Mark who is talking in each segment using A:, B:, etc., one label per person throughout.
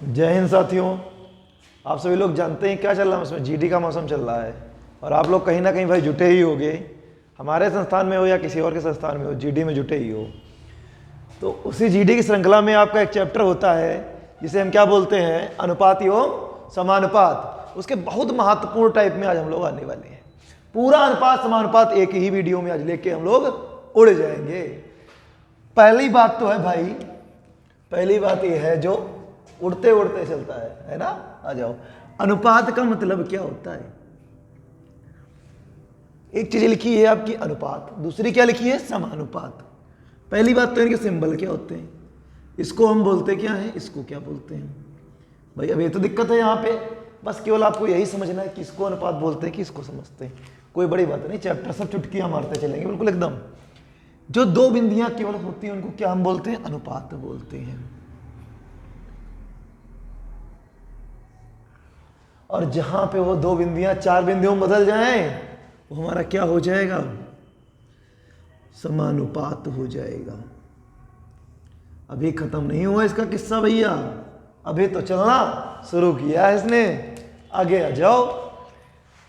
A: जय हिंद साथियों। आप सभी लोग जानते हैं क्या चल रहा है, उसमें जीडी का मौसम चल रहा है और आप लोग कहीं ना कहीं भाई जुटे ही होगे, हमारे संस्थान में हो या किसी और के संस्थान में हो, जीडी में जुटे ही हो। तो उसी जीडी की श्रृंखला में आपका एक चैप्टर होता है जिसे हम क्या बोलते हैं, अनुपात एवं समानुपात। उसके बहुत महत्वपूर्ण टाइप में आज हम लोग आने वाले हैं। पूरा अनुपात समानुपात एक ही वीडियो में आज लेके हम लोग उड़ जाएंगे। पहली बात तो है भाई, पहली बात यह है जो उड़ते उड़ते चलता है ना। आ जाओ, अनुपात का मतलब क्या होता है। एक चीज लिखी है आपकी अनुपात, दूसरी क्या लिखी है, समानुपात। पहली बात तो इनके सिंबल क्या होते हैं, इसको हम बोलते क्या है, इसको क्या बोलते हैं भाई। अब ये तो दिक्कत है यहाँ पे, बस केवल आपको यही समझना है कि इसको अनुपात बोलते हैं कि इसको समझते हैं। कोई बड़ी बात नहीं, चैप्टर सब चुटकियां मारते चलेंगे बिल्कुल एकदम। जो दो बिंदियां केवल होती हैं उनको क्या हम बोलते हैं, अनुपात बोलते हैं। और जहां पे वो दो बिंदियां चार बिंदियों में बदल जाएं वो हमारा क्या हो जाएगा, समानुपात हो जाएगा। अभी खत्म नहीं हुआ इसका किस्सा भैया, अभी तो चलना शुरू किया है इसने। आगे आ जाओ,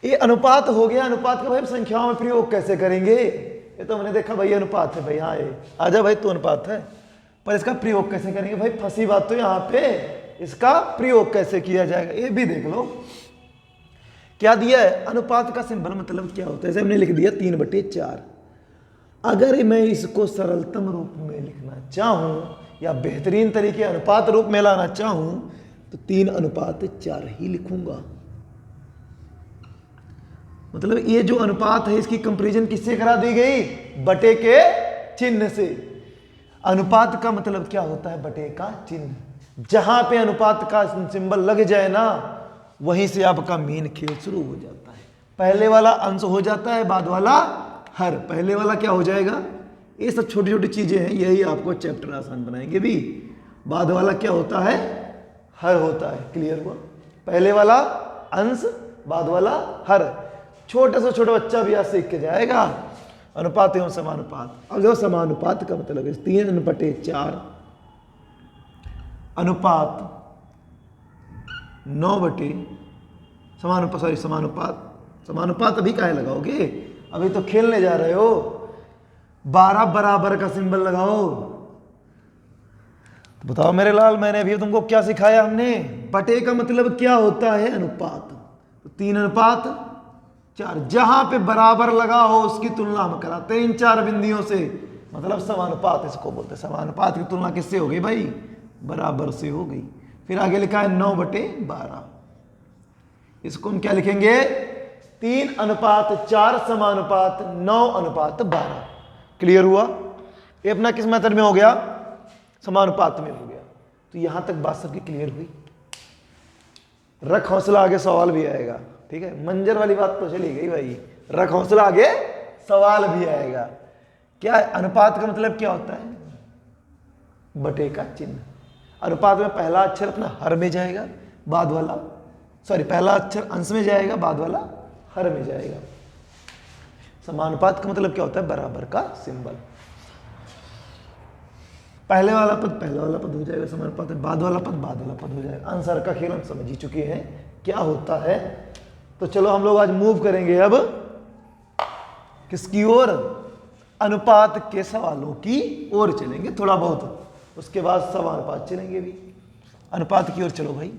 A: ये अनुपात हो गया। अनुपात का भाई संख्याओं में प्रयोग कैसे करेंगे, ये तो मैंने देखा भाई अनुपात है भाई, हाँ ये आजा भाई तो अनुपात है, पर इसका प्रयोग कैसे करेंगे भाई। फंसी बात तो यहाँ पे, इसका प्रयोग कैसे किया जाएगा ये भी देख लो। क्या दिया है, अनुपात का सिंबल मतलब क्या होता है। जैसे हमने लिख दिया 3/4। अगर मैं इसको सरलतम रूप में लिखना चाहूं या बेहतरीन तरीके अनुपात रूप में लाना चाहूं तो 3/4 ही लिखूंगा। मतलब ये जो अनुपात है इसकी कंपैरिजन किससे करा दी गई, बटे के चिन्ह से। अनुपात का मतलब क्या होता है, बटे का चिन्ह। जहां पे अनुपात का सिंबल लग जाए ना, वहीं से आपका मेन खेल शुरू हो जाता है। पहले वाला अंश हो जाता है, बाद वाला हर। पहले वाला क्या हो जाएगा, ये सब छोटी छोटी चीजें हैं, यही आपको चैप्टर आसान बनाएंगे भी। बाद वाला क्या होता है, हर होता है। क्लियर हुआ, पहले वाला अंश, बाद वाला हर। छोटे से छोटा बच्चा भी आज सीख के जाएगा। अनुपात एवं समानुपात। अब जो समानुपात का मतलब है 3/4 अनुपात 9 समानुपात अभी काहे लगाओगे, अभी तो खेलने जा रहे हो। 12 बराबर का सिंबल लगाओ। तो बताओ मेरे लाल, मैंने अभी तुमको क्या सिखाया हमने, बटे का मतलब क्या होता है, अनुपात। तो 3/4 जहां पे बराबर लगा हो उसकी तुलना हम कराते हैं इन चार बिंदियों से, मतलब समानुपात इसको बोलते हैं। समानुपात की तुलना किससे हो गई भाई, बराबर से हो गई। फिर आगे लिखा है 9/12। इसको हम क्या लिखेंगे, 3/4 समानुपात 9/12। क्लियर हुआ, ये अपना किस मेथड में हो गया, समानुपात में हो गया। तो यहां तक बात सबकी क्लियर हुई। रख हौसला, आगे सवाल भी आएगा। ठीक है, मंजर वाली बात तो चली गई भाई, रख हौसला, आगे सवाल भी आएगा। क्या अनुपात का मतलब क्या होता है, बटे का चिन्ह। अनुपात में पहला अक्षर अपना हर में जाएगा, बाद वाला पहला अक्षर अंश में जाएगा, बाद वाला हर में जाएगा। समानुपात का मतलब क्या होता है, बराबर का सिंबल। पहले वाला पद पहला वाला पद हो जाएगा समानुपात में, बाद वाला पद बाद वाला पद हो जाएगा। आंसर का खेल हम समझ ही चुके हैं क्या होता है। तो चलो हम लोग आज मूव करेंगे अब किसकी ओर, अनुपात के सवालों की ओर चलेंगे थोड़ा बहुत, उसके बाद समानुपात चलेंगे भी। अनुपात की ओर चलो भाई।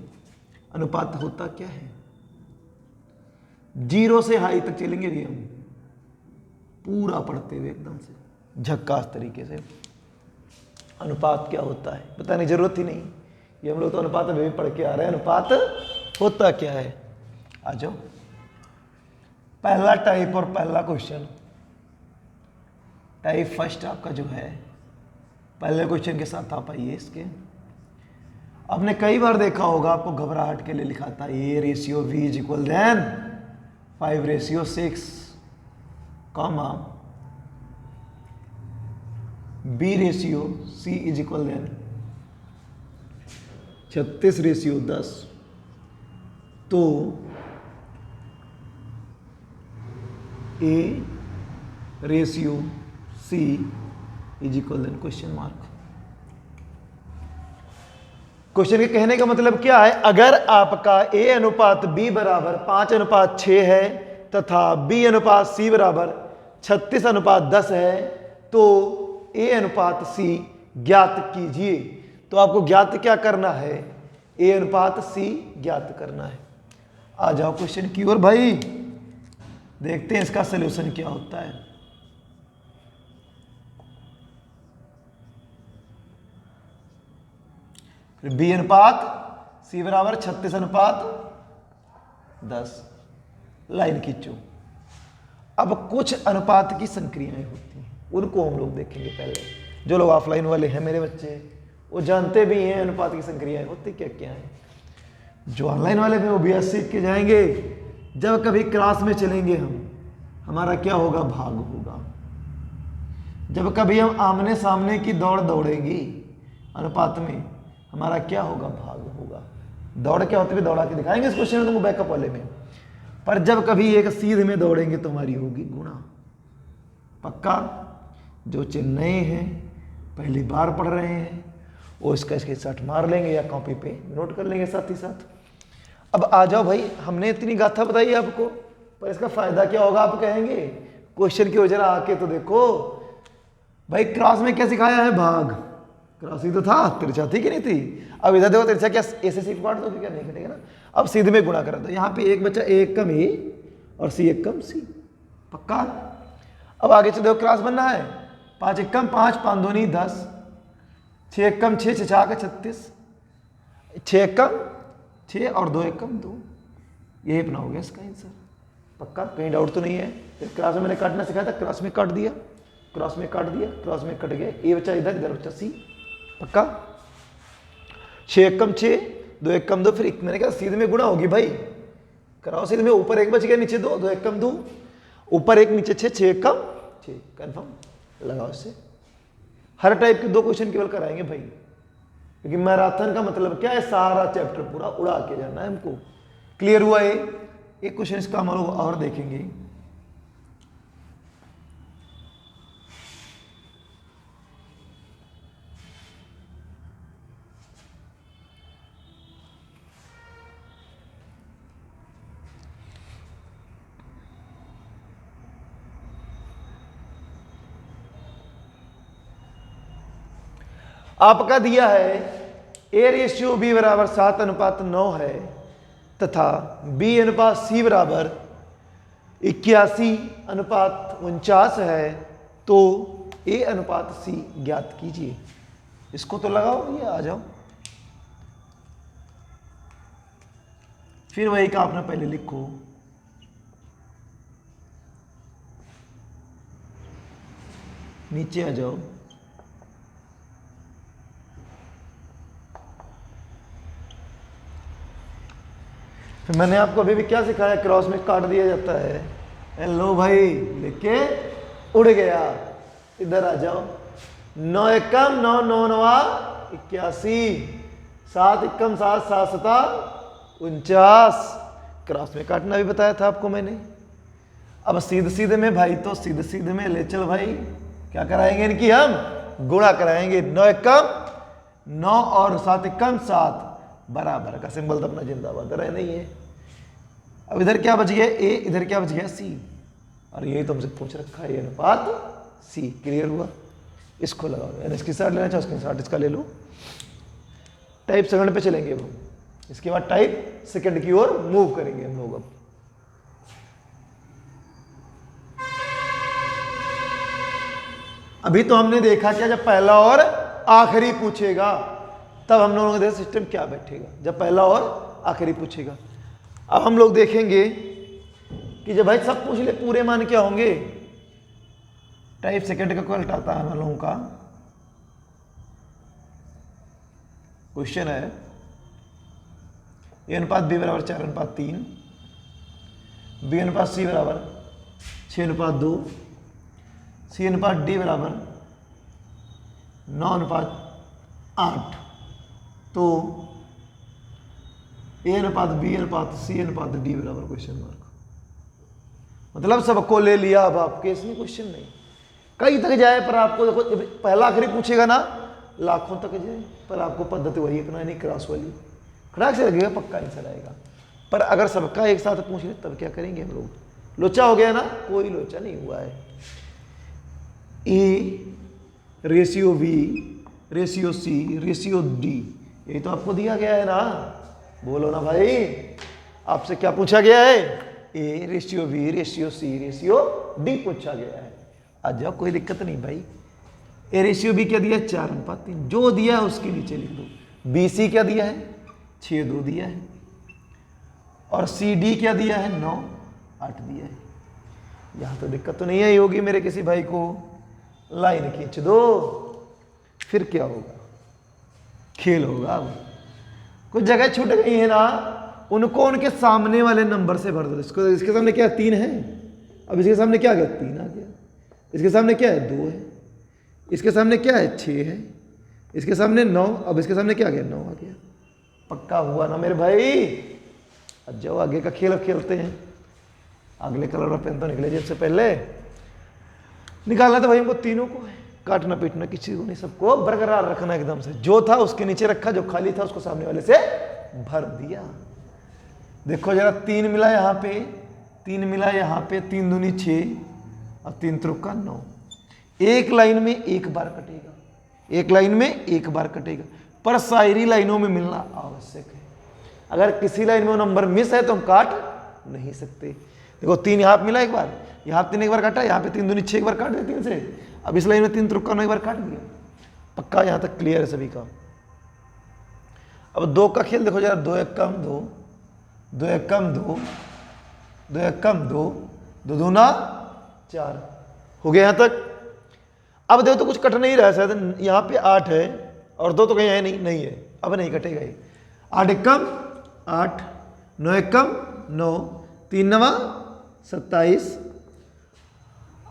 A: अनुपात होता क्या है, 0 से हाई तक चलेंगे भी हम, पूरा पढ़ते हुए एकदम से झक्कास तरीके से। अनुपात क्या होता है बताने की जरूरत ही नहीं, ये हम लोग तो अनुपात अभी भी पढ़ के आ रहे हैं। अनुपात होता क्या है, आ जाओ। पहला टाइप और पहला क्वेश्चन, टाइप फर्स्ट आपका जो है, पहले क्वेश्चन के साथ आप आइए। इसके आपने कई बार देखा होगा, आपको घबराहट के लिए लिखा था A ratio V is equal than 5/6, comma B ratio C is equal than 36/10। तो A ratio C is equal then question mark. Question के कहने का मतलब क्या है, अगर आपका A अनुपात B बराबर 5:6 है तथा B अनुपात C बराबर 36:10 है तो A अनुपात C ज्ञात कीजिए। तो आपको ज्ञात क्या करना है, A अनुपात C ज्ञात करना है। आ जाओ क्वेश्चन की ओर भाई, देखते हैं इसका सलूशन क्या होता है। B अनुपात C बराबर 36:10, लाइन खींचो। अब कुछ अनुपात की संक्रियाएं होती हैं, उनको हम लोग देखेंगे पहले। जो लोग ऑफलाइन वाले हैं मेरे बच्चे, वो जानते भी हैं अनुपात की संक्रियाएं होती क्या क्या हैं। जो ऑनलाइन वाले हैं वो भी आज सीख के जाएंगे। जब कभी क्लास में चलेंगे हमारा क्या होगा, भाग होगा। जब कभी हम आमने सामने की दौड़ दौड़ेंगी अनुपात में, हमारा क्या होगा, भाग होगा। दौड़ क्या होती है दौड़ा के दिखाएंगे इस क्वेश्चन में तुमको बैकअप वाले में। पर जब कभी एक सीधे में दौड़ेंगे तो हमारी होगी गुणा। पक्का? जो चिन्ह नए हैं, पहली बार पढ़ रहे हैं, वो इसका स्क्रीनशॉट मार लेंगे या कॉपी पे नोट कर लेंगे साथ ही साथ। अब आ जाओ भाई, हमने इतनी गाथा बताई आपको, पर इसका फायदा क्या होगा आप कहेंगे। क्वेश्चन की वजह आके तो देखो भाई, क्लास में क्या सिखाया है, भाग। क्लास ही तो था, तिरछा थी कि नहीं थी। अब इधर देखो तिरछा क्या ऐसे सीख पाट दो क्या, नहीं कटेगा ना। अब सीधे में गुणा करा दो, यहाँ पे एक बचा A कम A और C एक कम C। पक्का? अब आगे चलो, क्लास बनना है। 5 1 कम 5, 5 2 नहीं 10, 6 1 कम 6, 6 6 36, 6 1 कम 6 और 2 1 कम 2। यही अपना हो गया इसका आंसर। पक्का? कहीं डाउट तो नहीं है। क्लास में मैंने काटना सिखाया था, क्लास में काट दिया, क्रॉस में काट दिया, क्रॉस में कट गए। ए बचा इधर, इधर बचा C। पक्का? 6 1 कम 6, 2 1 कम 2, फिर मैंने कहा सीधे में गुणा होगी भाई, कराओ सीधे में। ऊपर 1 बच गया, नीचे 2, 2 1 कम 2, ऊपर 1 नीचे 6, 6 1 कम 6। कन्फर्म लगाओ इससे। हर टाइप के 2 क्वेश्चन केवल कराएंगे भाई, क्योंकि मैराथन का मतलब क्या है, सारा चैप्टर पूरा उड़ा के जाना है हमको। क्लियर हुआ ये? एक क्वेश्चन इसका हम लोग और देखेंगे। आपका दिया है A/B बराबर 7:9 है तथा B अनुपात C बराबर 81:49 है, तो A अनुपात C ज्ञात कीजिए। इसको तो लगाओ, ये आ जाओ। फिर वही का आपने पहले लिखो, नीचे आ जाओ। फिर मैंने आपको अभी भी क्या सिखाया, क्रॉस में काट दिया जाता है। हेलो भाई, लेके उड़ गया। इधर आ जाओ। 9 1 कम 9, 9 9 81, 7 1 कम 7, 7 7 49। क्रॉस में काटना भी बताया था आपको मैंने। अब सीधे सीधे में भाई, तो सीधे सीधे में ले चल भाई, क्या कराएंगे इनकी, हम गुणा कराएंगे। 9 1 कम 9 और 7 1 कम 7, बराबर का सिंबल तो अपना जिंदाबाद रहे नहीं है। अब इधर क्या बच गया A, इधर क्या बच गया C, और यही तुमसे पूछ रखा है, अनुपात C। क्लियर हुआ? इसको लगाओ। इसकी साइड लेना चाहो, स्क्रीनशॉट इसका ले लो। टाइप सेकंड पे चलेंगे हम, इसके बाद टाइप सेकंड की ओर मूव करेंगे हम लोग। अभी तो हमने देखा क्या, जब पहला और आखिरी पूछेगा तब हम लोगों का सिस्टम क्या बैठेगा, जब पहला और आखिरी पूछेगा। अब हम लोग देखेंगे कि जब भाई सब पूछ ले, पूरे मान क्या होंगे। टाइप सेकंड का क्वेश्चन आता है हम लोगों का। क्वेश्चन है A अनुपात B बराबर 4:3, B अनुपात C बराबर 6:2, C अनुपात D बराबर 9:8, तो A अनुपात B अनुपात C अनुपात D बराबर क्वेश्चन मार्क। मतलब सबको ले लिया। अब आपके इसमें क्वेश्चन नहीं, कहीं तक जाए, पर आपको देखो पहला आखिरी पूछेगा ना, लाखों तक जाए, पर आपको पद्धति वही अपनानी, क्रॉस वाली, खड़ाक से लगेगा, पक्का आंसर आएगा। पर अगर सबका एक साथ पूछ ले तब क्या करेंगे हम लोग? लोचा हो गया ना? कोई लोचा नहीं हुआ है। A ratio B ratio C ratio D, यही तो आपको दिया गया है ना, बोलो ना भाई, आपसे क्या पूछा गया है? A ratio B ratio C ratio D पूछा गया है। आ जाओ, कोई दिक्कत नहीं भाई। ए रेशियो बी क्या दिया है? 4:3, जो दिया है उसके नीचे लिख दो। बी सी क्या दिया है? 6:2 दिया है। और सी डी क्या दिया है? 9:8 दिया है। यहां तो दिक्कत तो नहीं आई होगी मेरे किसी भाई को? लाइन खींच दो, फिर क्या होगा? खेल होगा। अब कुछ जगह छूट गई है ना, उनको उनके सामने वाले नंबर से भर दो। इसको, इसके सामने क्या है? 3 है। अब इसके सामने क्या आ गया? 3 आ गया। इसके सामने क्या है? 2 है। इसके सामने क्या है? 6 है। इसके सामने 9। अब इसके सामने क्या आ गया? 9 आ गया। पक्का हुआ ना मेरे भाई? अब जाओ आगे का खेल अब खेलते हैं। अगले कलर का पेन तो निकले जेब से पहले। निकालना तो भाई हमको तीनों को है, काटना पीटना किसी को नहीं, सबको बरकरार रखना एकदम से। जो था उसके नीचे रखा, जो खाली था उसको सामने वाले से भर दिया। देखो जरा, 3 मिला यहाँ पे, 3 मिला यहाँ पे, 3 दूनी 6 और 3 त्रिका 9। एक लाइन में एक बार कटेगा, एक लाइन में एक बार कटेगा, पर सारी लाइनों में मिलना आवश्यक है। अगर किसी लाइन में वो नंबर मिस है तो हम काट नहीं सकते। देखो 3 यहाँ पे मिला एक बार, यहाँ 3 एक बार काटा, यहाँ पे 3 दूनी 6 एक बार काट दिया 3 से। अब इस लाइन में 3 त्रिका 9 एक बार काट दिया। पक्का यहाँ तक क्लियर है सभी का? अब 2 का खेल देखो जरा, 2 एक कम 2, 2 एक कम 2, 2 एक कम 2, 2 दूना 4 हो गया यहाँ तक। अब देखो तो कुछ कट नहीं रहा है शायद, यहाँ पे 8 है और 2 तो कहीं है नहीं, नहीं है, अब नहीं कटेगा ये। 8 एक कम 8, 9 एक कम 9, 3 9 27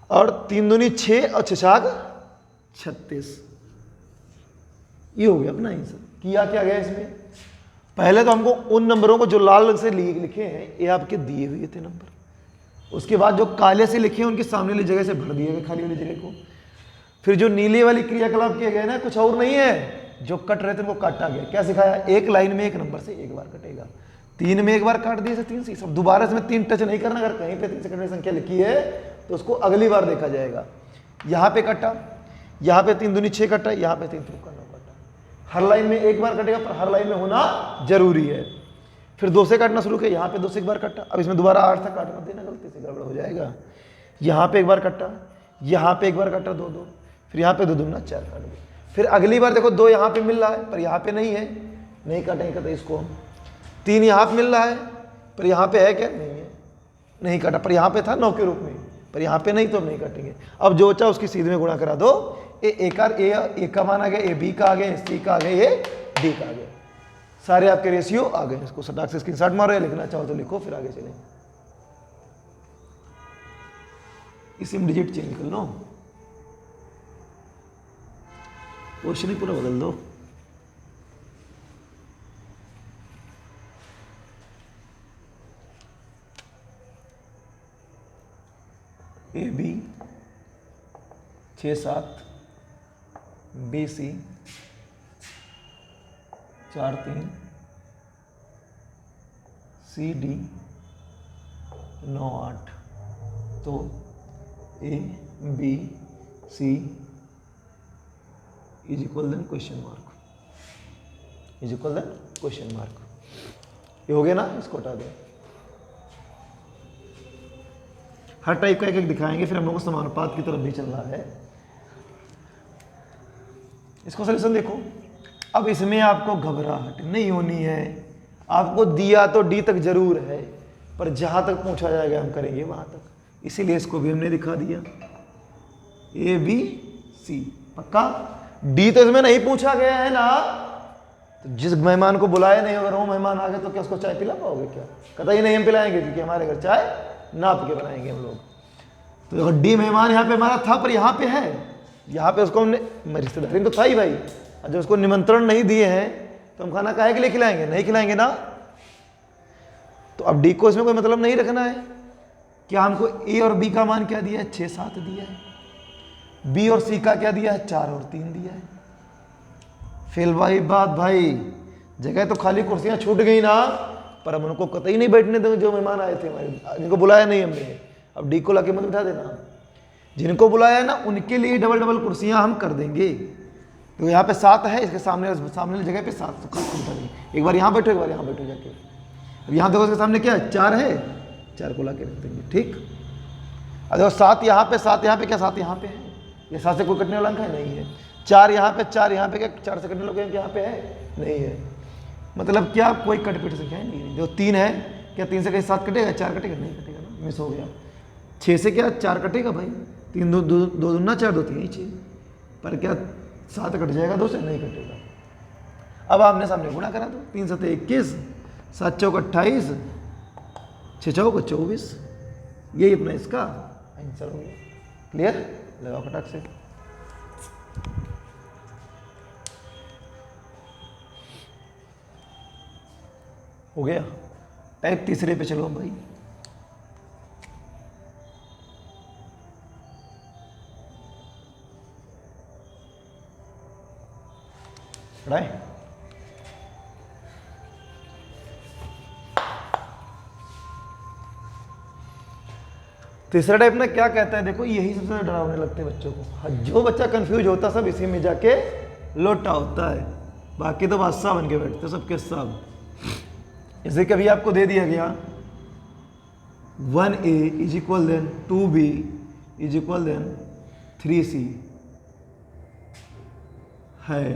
A: और 3 दूनी 6 और 6 36। ये हो गया अपना आंसर। किया क्या गया इसमें? पहले तो हमको उन नंबरों को जो लाल रंग से लिखे हैं, ये आपके दिए हुए थे नंबर, उसके बाद जो काले से लिखे हैं उनकी सामने वाली जगह से भर दिए गए, खाली वाली जगह को। फिर जो नीले वाली क्रियाकलाप किए गए ना, कुछ और नहीं है, जो कट रहे थे उनको काटा गया। क्या सिखाया? एक लाइन में एक नंबर से एक बार कटेगा। 3 में एक बार काट दिए, 3 से सब दोबारा इसमें 3 टच नहीं करना। अगर कहीं पे 3 से कटने की संख्या लिखी है तो उसको अगली बार देखा जाएगा। यहाँ पे कटा, यहाँ पे 3 दूनी 6 कटा, यहाँ पे 3 त्रिका 9 कटा। हर लाइन में एक बार कटेगा, पर हर लाइन में होना जरूरी है। फिर 2 से काटना शुरू किया, यहाँ पे 2 से एक बार कटा। अब इसमें दोबारा 8 तक काटना देना, गलती से गड़बड़ हो जाएगा। यहाँ पे एक बार कटा, यहाँ पे एक बार कटा 2 2, फिर यहाँ पे 2 दूना 4 काट दिया। फिर अगली बार देखो 2 यहाँ पे मिल रहा है पर यहाँ पे नहीं है, नहीं काटेंगे कहते इसको हम। 3 यहाँ पे मिल रहा है पर यहाँ पे है क्या? नहीं है, नहीं काटा। पर यहाँ पे था 9 के रूप में, पर यहाँ पे नहीं, तो हम नहीं काटेंगे। अब जो बचा उसकी सीधे में गुणा करा दो। ए का मान आ गया, ए बी का आ गया, सी का आ गया, ये डी का आ गया। सारे आपके रेशियो आ गए। इसको सटाक से स्क्रीनशॉट मारो, या लिखना चाहो तो लिखो, फिर आगे चलें। इसी डिजिट चेंज कर लो, क्वेश्चन ही पूरा बदल दो। A B 6 7, B C 4 3, C D 9 8। तो A B C is equal then question mark, is equal then question mark. ये हो गया ना? इसको हटा दो। हर टाइप का एक एक दिखाएंगे, फिर हम लोग को समानुपात की तरफ भी चल रहा है। इसको सॉल्यूशन देखो। अब इसमें आपको घबराहट नहीं होनी है। आपको दिया तो डी तक जरूर है, पर जहां तक पूछा जाएगा हम करेंगे वहां तक, इसीलिए इसको भी हमने दिखा दिया। ए बी सी पक्का। डी तो इसमें नहीं पूछा गया है ना, तो जिस मेहमान को बुलाया नहीं, अगर वो मेहमान आ गए तो क्या उसको चाय पिला पाओगे? क्या? कतई नहीं हम पिलाएंगे, क्योंकि हमारे घर चाय नाप के बनाएंगे हम लोग। तो देखो डी मेहमान यहाँ पे हमारा था, पर यहाँ पे है, यहाँ पे उसको हमने, रिश्तेदारी तो था ही भाई, जब उसको निमंत्रण नहीं दिए हैं तो हम खाना काहे के लिए खिलाएंगे? नहीं खिलाएंगे ना। तो अब डी को इसमें कोई मतलब नहीं रखना है। क्या हमको ए और बी का मान क्या दिया है? 6 7 दिया है। बी और सी का क्या दिया है? 4 और 3 दिया है। फिर वही बात भाई, जगह तो खाली, कुर्सियां छूट गई ना, पर हम उनको कतई नहीं बैठने देंगे जो मेहमान आए थे हमारे, जिनको बुलाया नहीं हमने। अब डी को लाके मत बिठा देना, जिनको बुलाया ना उनके लिए डबल डबल कुर्सियां हम कर देंगे। तो यहाँ पे 7 है, इसके सामने सामने जगह पे 7 बिठा देंगे। एक बार यहाँ बैठो, एक बार यहाँ बैठो जाके। अब यहाँ देखो इसके सामने क्या है, 4 है, 4 को ला के रख देंगे। ठीक, अब देखो 7 यहाँ पे, 7 यहाँ पे, क्या 7 यहाँ पे है? ये 7 से कोई कटने वाला अंक है? नहीं है। 4 यहाँ पे, 4 यहाँ पे, क्या 4 से कटने वाला अंक यहाँ पे है? नहीं है। मतलब क्या कोई कटपीट संख्या है? नहीं। जो 3 है, क्या 3 से कहीं 7 कटेगा? 4 कटेगा? नहीं कटेगा ना, मिस हो गया। 6 से क्या 4 कटेगा भाई? 3 2 2 दूना 4, 2 3 6, पर क्या 7 कट जाएगा 2 से? नहीं कटेगा। अब आपने सामने गुणा करा दो, 3 7 21, 7 चौक 28, 6 चौक 24, यही अपना इसका आंसर हो गया। क्लियर? लगाओ फटाक से। हो गया। टाइप तीसरे पे चलो भाई। राइट, तीसरा टाइप ना क्या कहता है, देखो यही सबसे ज्यादा डरावने लगते हैं बच्चों को। जो बच्चा कंफ्यूज होता सब इसी में जाके लोटा होता है, बाकी तो बादशाह बन के बैठते सबके सब। जैसे कभी आपको दे दिया गया 1a is equal than 2b is equal than 3c है,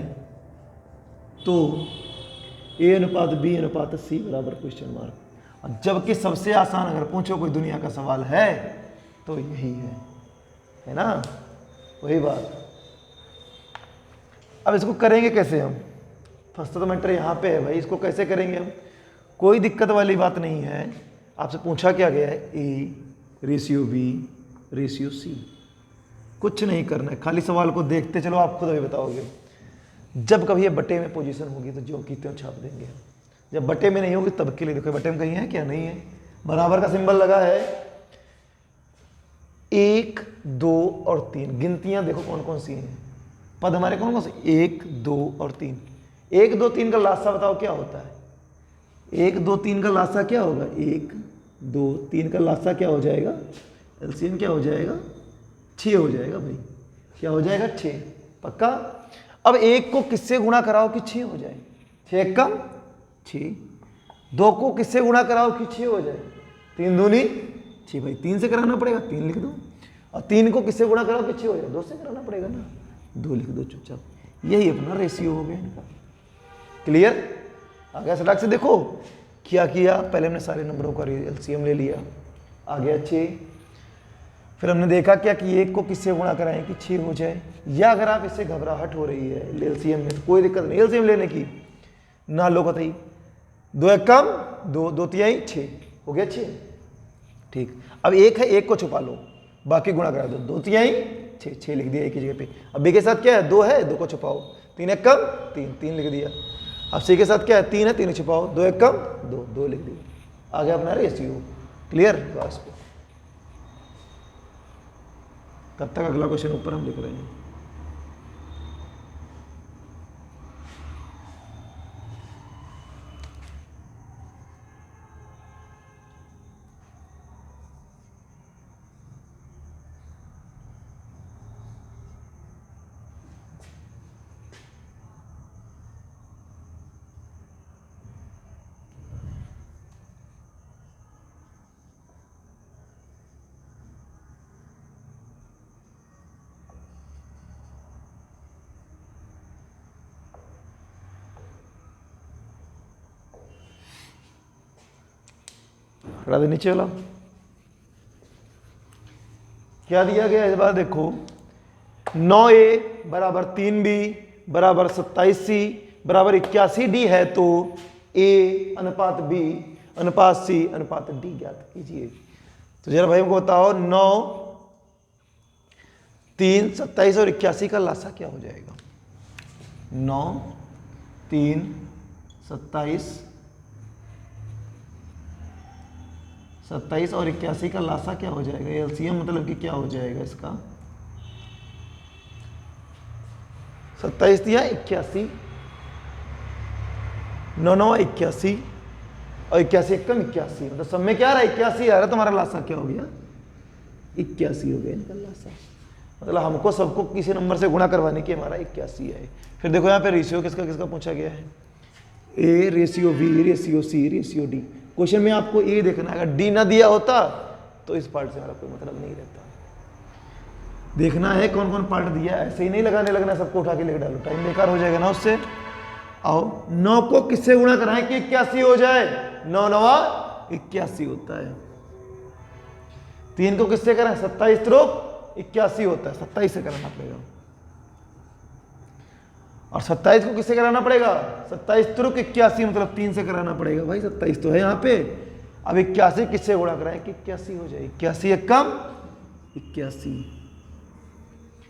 A: तो a अनुपात b अनुपात c बराबर क्वेश्चन मार्क। अब जबकि सबसे आसान अगर पूछो कोई दुनिया का सवाल है तो यही है ना, वही बात। अब इसको करेंगे कैसे हम? फर्स्ट तो मैटर यहाँ पे है भाई, इसको कैसे करेंगे हम? कोई दिक्कत वाली बात नहीं है। आपसे पूछा क्या गया है, a ratio b ratio c। कुछ नहीं करना है, खाली सवाल को देखते चलो, आप खुद अभी बताओगे। जब कभी ये बटे में पोजीशन होगी तो जो की त्यों छाप देंगे। जब बटे में नहीं होगी तब के लिए देखो बटे में कहीं है क्या? नहीं है। बराबर का सिंबल लगा है, 1 2 और 3 गिनतियां देखो कौन कौन सी हैं, पद हमारे कौन कौन से? 1 2 और 3। 1 2 3 का लासा बताओ क्या होता है? 1 2 3 का लासा क्या होगा? 1 2 3 का लासा क्या हो जाएगा? एलसीएम क्या हो जाएगा? 6 हो जाएगा भाई। क्या हो जाएगा? 6। पक्का? अब 1 को किससे गुणा कराओ कि 6 हो जाए? 6 कम 6। 2 को किससे गुणा कराओ कि 6 हो जाए? 3 दूनी 6 भाई, 3 से कराना पड़ेगा, 3 लिख दो। और 3 को किससे गुणा कराओ कि 6 हो जाए? 2 से कराना पड़ेगा ना, 2 लिख दो चुपचाप। यही अपना रेशियो हो गया इनका। क्लियर? आ गया सटाक से? देखो क्या किया, पहले हमने सारे नंबरों का एलसीएम ले लिया, आ गया 6। फिर हमने देखा क्या कि 1 को किससे गुणा कराएं कि 6 हो जाए। या अगर आप इससे घबराहट हो रही है एलसीएम में तो कोई दिक्कत नहीं एलसीएम लेने की, ना लो कतई। 2 1 कम 2 2 3 6 हो गया 6। ठीक, अब 1 है, 1 को छुपा लो, बाकी गुणा करा दो। 2 3 6 6 लिख दिया एक ही जगह पे। अब बी के साथ क्या है? 2 है, 2 को छुपाओ। 3 1 कम 3 3 लिख दिया। अब सी के साथ क्या है? 3 है, 3 छुपाओ। 2 1 कम 2 2 लिख दिया। आ गया अपना रेशियो। क्लियर? बस तब तक अगला क्वेश्चन ऊपर हम लिख रहे हैं। हटा दे नीचे वाला। क्या दिया गया इस बार देखो, 9a बराबर 3b बराबर 27c बराबर 81d है, तो a अनुपात b अनुपात c अनुपात d ज्ञात कीजिए। तो जरा भाई हमको बताओ, 9 3 27 और 81 का लासा क्या हो जाएगा? 9 3 27 और 81 का लासा क्या हो जाएगा? एलसीएम मतलब कि क्या हो जाएगा इसका? 27 दिया 81 9 9 81 और 81 एकम 81, मतलब सब में क्या आ रहा है 81 आ रहा है। तुम्हारा लासा क्या हो गया 81 हो गया इनका लासा। मतलब हमको सबको किसी नंबर से गुणा करवाने की हमारा 81 है। फिर देखो यहाँ पे रेशियो किसका किसका पूछा गया है, A ratio B ratio C ratio D. Question में आपको ए देखना है, अगर डी ना दिया होता तो इस पार्ट से हमारा कोई मतलब नहीं रहता। देखना है कौन कौन पार्ट दिया, ऐसे ही नहीं लगाने लगना सबको उठा के लिख डालो, टाइम बेकार हो जाएगा ना उससे। आओ 9 को किससे गुणा कराएं कि 81 हो जाए, 9 9 81 होता है। 3 को किससे करें 27 त्रुक 81 होता है, 27 से कराना पड़ेगा। और 27 को किससे कराना पड़ेगा 27 त्रुक 81, मतलब 3 से कराना पड़ेगा भाई, 27 तो है यहाँ पे। अब 81 किससे गुणा कराएं कि 81 हो जाए, 81 एकम 81।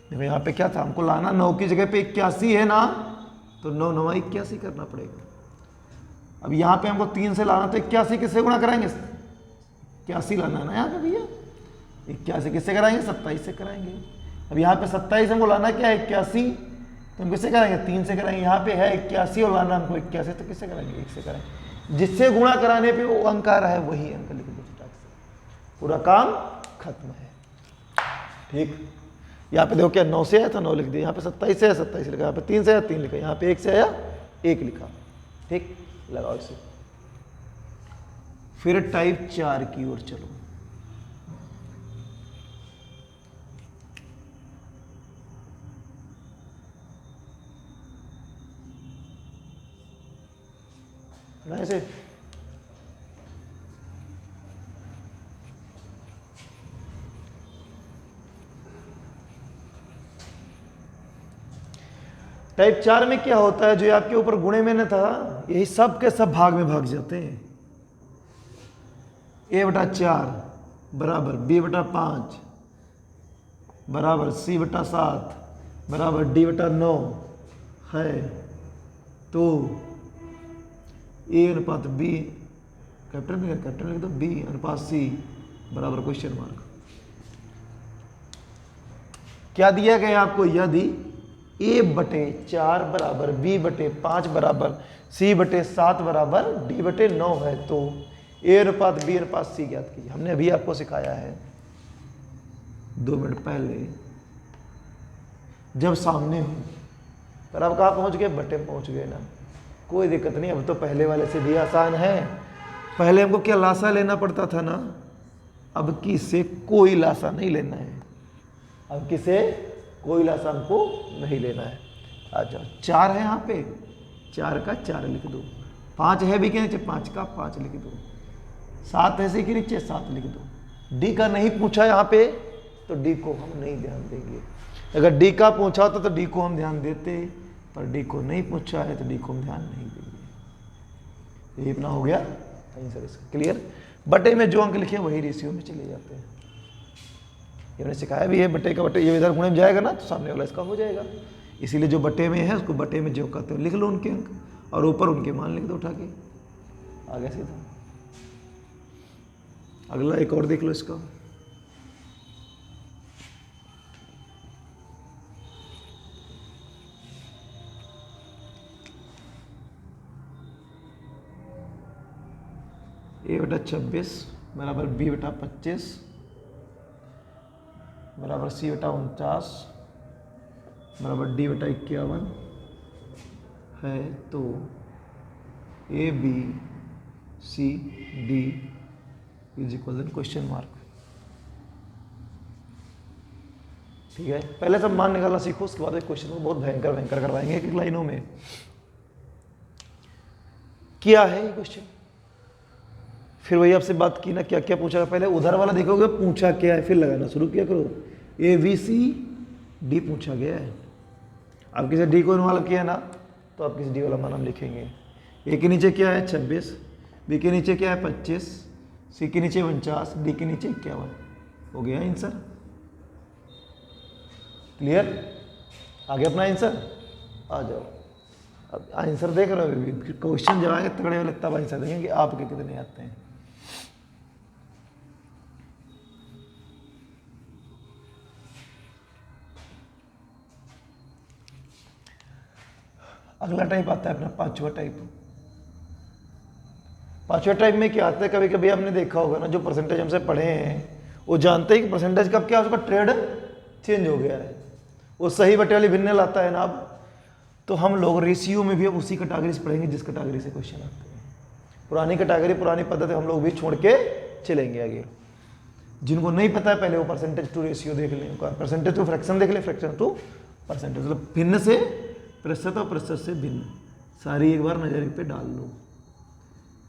A: देखो यहाँ पे क्या था, हमको लाना 9 की जगह पे 81 है ना, तो 9 9 81 करना पड़ेगा। अब यहाँ पे हमको 3 से लाना, तो 81 किससे गुणा कराएंगे 81 लाना है ना यहाँ पे भैया, 81 किससे कराएंगे 27 से कराएंगे। अब यहाँ पे 27 हमको लाना क्या है 81, तो हम किससे कराएंगे 3 से कराएंगे। यहाँ पे है 81 और लाना हमको 81, तो किससे कराएंगे 1 से कराएंगे। जिससे गुणा कराने पे वो अंक आ रहा है वही अंक लिख दो, पूरा काम खत्म है। ठीक, यहाँ पे देखो क्या 9 से आया था 9 लिख दिया, यहाँ पे 27 से आया 27 लिखा, यहाँ पे 3 से आया 3 लिखा, यहाँ पे 1 से आया 1 लिखा। ठीक, लगाओ इसे। फिर टाइप 4 की ओर चलो। ऐसे टाइप 4 में क्या होता है, जो आपके ऊपर गुणे में न था, यही सब के सब भाग में भाग जाते हैं। a/4 बराबर b/5 बराबर c/7 बराबर d/9 है, तो a अनुपात b, कैपिटल लिख दो, b अनुपात c बराबर क्वेश्चन मार्क। क्या दिया गया आपको, यदि a/4 बराबर b/5 बराबर c/7 बराबर d/9 है, तो a अनुपात b अनुपात c ज्ञात कीजिए। हमने अभी आपको सिखाया है 2 मिनट पहले, जब सामने हो। पर अब कहाँ पहुंच गए, बटे पहुंच गए ना, कोई दिक्कत नहीं, अब तो पहले वाले से भी आसान है। पहले हमको क्या लासा लेना पड़ता था ना, अब किसे कोई लासा नहीं लेना है, अब किसे कोई लासा हमको नहीं लेना है। आ जाओ, 4 है यहाँ पे, 4 का 4 लिख दो, 5 है भी के नीचे 5 का 5 लिख दो, 7 है सी के नीचे 7 लिख दो। डी का नहीं पूछा यहाँ पे, तो डी को हम नहीं ध्यान देंगे। अगर डी का पूछा होता तो डी को हम ध्यान देते, पर डी को नहीं पूछा है तो डी को हम ध्यान नहीं देंगे। ये अपना हो गया आंसर इसका, क्लियर। बटे में जो अंक लिखे वही रेशियो में चले जाते हैं। ये हमने सिखाया भी है, बटे का बटे, ये इधर गुणे में जाएगा ना तो सामने वाला इसका हो जाएगा। इसीलिए जो बटे में है उसको बटे में जो कहते हो लिख लो उनके अंक, और ऊपर उनके मान लिख दो उठा के, आगे सीधा। अगला एक और देख लो इसका, a/26 बराबर b/25 बराबर c/49 बराबर d/51 है, तो a b c d is equal to question mark. ठीक है, पहले सब मान निकालना सीखो, उसके बाद क्वेश्चन को बहुत भयंकर भयंकर करवाएंगे एक लाइनों में। क्या है ये क्वेश्चन, फिर वही आपसे बात की ना, क्या क्या पूछा, पहले उधर वाला देखोगे पूछा क्या है, फिर लगाना शुरू किया करो। ए बी सी डी पूछा गया है, अब किसी डी को इन्वॉल्व किया ना, तो आप किसी डी वाला मान हम लिखेंगे। ए के नीचे क्या है 26, बी के नीचे क्या है 25, सी के नीचे 49, डी के नीचे 51। हो गया आंसर, क्लियर। आगे अपना आंसर आ जाओ। अब आंसर देख रहे हो, क्वेश्चन जब आएंगे तगड़े वाले तब आंसर देंगे कि आपके कितने आते हैं। अगला टाइप आता है अपना 5वां टाइप, पांचवें टाइप में क्या आता है, कभी कभी आपने देखा होगा ना, जो परसेंटेज हमसे पढ़े हैं वो जानते हैं कि परसेंटेज कब क्या उसका ट्रेड चेंज हो गया है, वो सही बटे वाली भिन्न लाता है ना। अब तो हम लोग रेशियो में भी अब उसी कैटेगरी से पढ़ेंगे जिस कैटेगरी से क्वेश्चन आते हैं। पुरानी कैटेगरी पुरानी पद्धति हम लोग भी छोड़ के चलेंगे आगे। जिनको नहीं पता है पहले वो परसेंटेज टू रेशियो देख लें, परसेंटेज टू फ्रैक्शन देख लें, फ्रैक्शन टू परसेंटेज, मतलब भिन्न से प्रतिशत और प्रतिशत से भिन्न, सारी एक बार नजर पे डाल लो,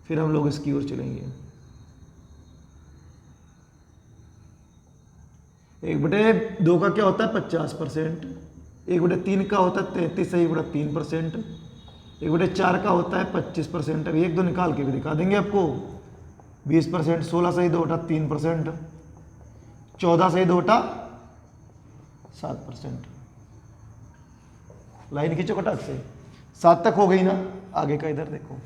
A: फिर हम लोग इसकी ओर चलेंगे। 1/2 का क्या होता है 50%, 1/3 का होता है 33.3%, 1/4 का होता है 25%। अभी 1-2 निकाल के भी दिखा देंगे आपको। 20%, 16 सही 2 बटा 3%, 14 सही 2 बटा 7%। लाइन खींचो कटाक से, 7 तक हो गई ना, आगे का इधर देखो।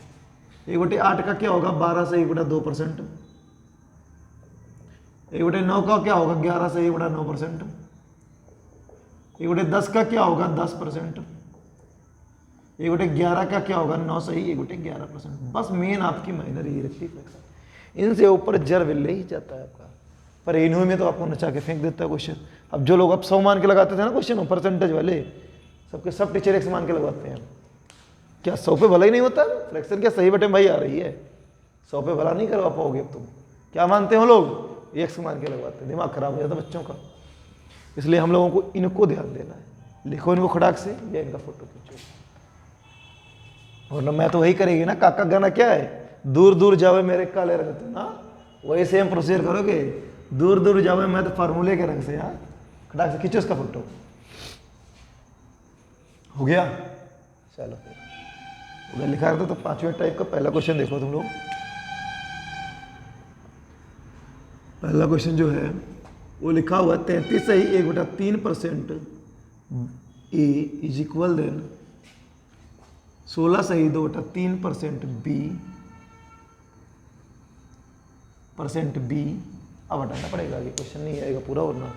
A: 1/8 का क्या होगा 12 से 1/2%, 1/9 का क्या होगा 11 से 1/9%, 1/10 का क्या होगा 10%, 1/11 का क्या होगा 9 सही 1/11%। बस मेन आपकी माइनर ये रखती है, इनसे ऊपर जर विल्ले ही जाता है आपका, पर इन्हों में तो आपको नचा के फेंक देता है क्वेश्चन। अब जो लोग अब 100 मान के लगाते थे ना क्वेश्चन परसेंटेज वाले, सबके सब टीचर 100 मान के लगवाते हैं। क्या 100 पे भला ही नहीं होता, फ्रैक्शन क्या सही बटे भाई आ रही है, 100 पे भला नहीं करवा पाओगे अब तुम। क्या मानते हो लोग, 100 मान के लगवाते हैं, दिमाग खराब हो जाता बच्चों का। इसलिए हम लोगों को इनको ध्यान देना है, लिखो इनको खड़ाक से या इनका फोटो खींचो। और ना मैं तो वही करेगी ना, काका गाना क्या है, दूर दूर जावे मेरे काले रंग से ना, वही सेम प्रोसीजर करोगे, दूर दूर जावे मैं तो फार्मूले के रंग से। हाँ खड़ाक से खींचो इसका फोटो, हो गया। चलो फिर उधर लिखा रहता तो 5वें टाइप का पहला क्वेश्चन देखो तुम लोग। पहला क्वेश्चन जो है वो लिखा हुआ है 33 सही 1/3% ए इज इक्वल देन 16 सही 2/3% बी। अब हटाना पड़ेगा, आगे क्वेश्चन नहीं आएगा पूरा, वरना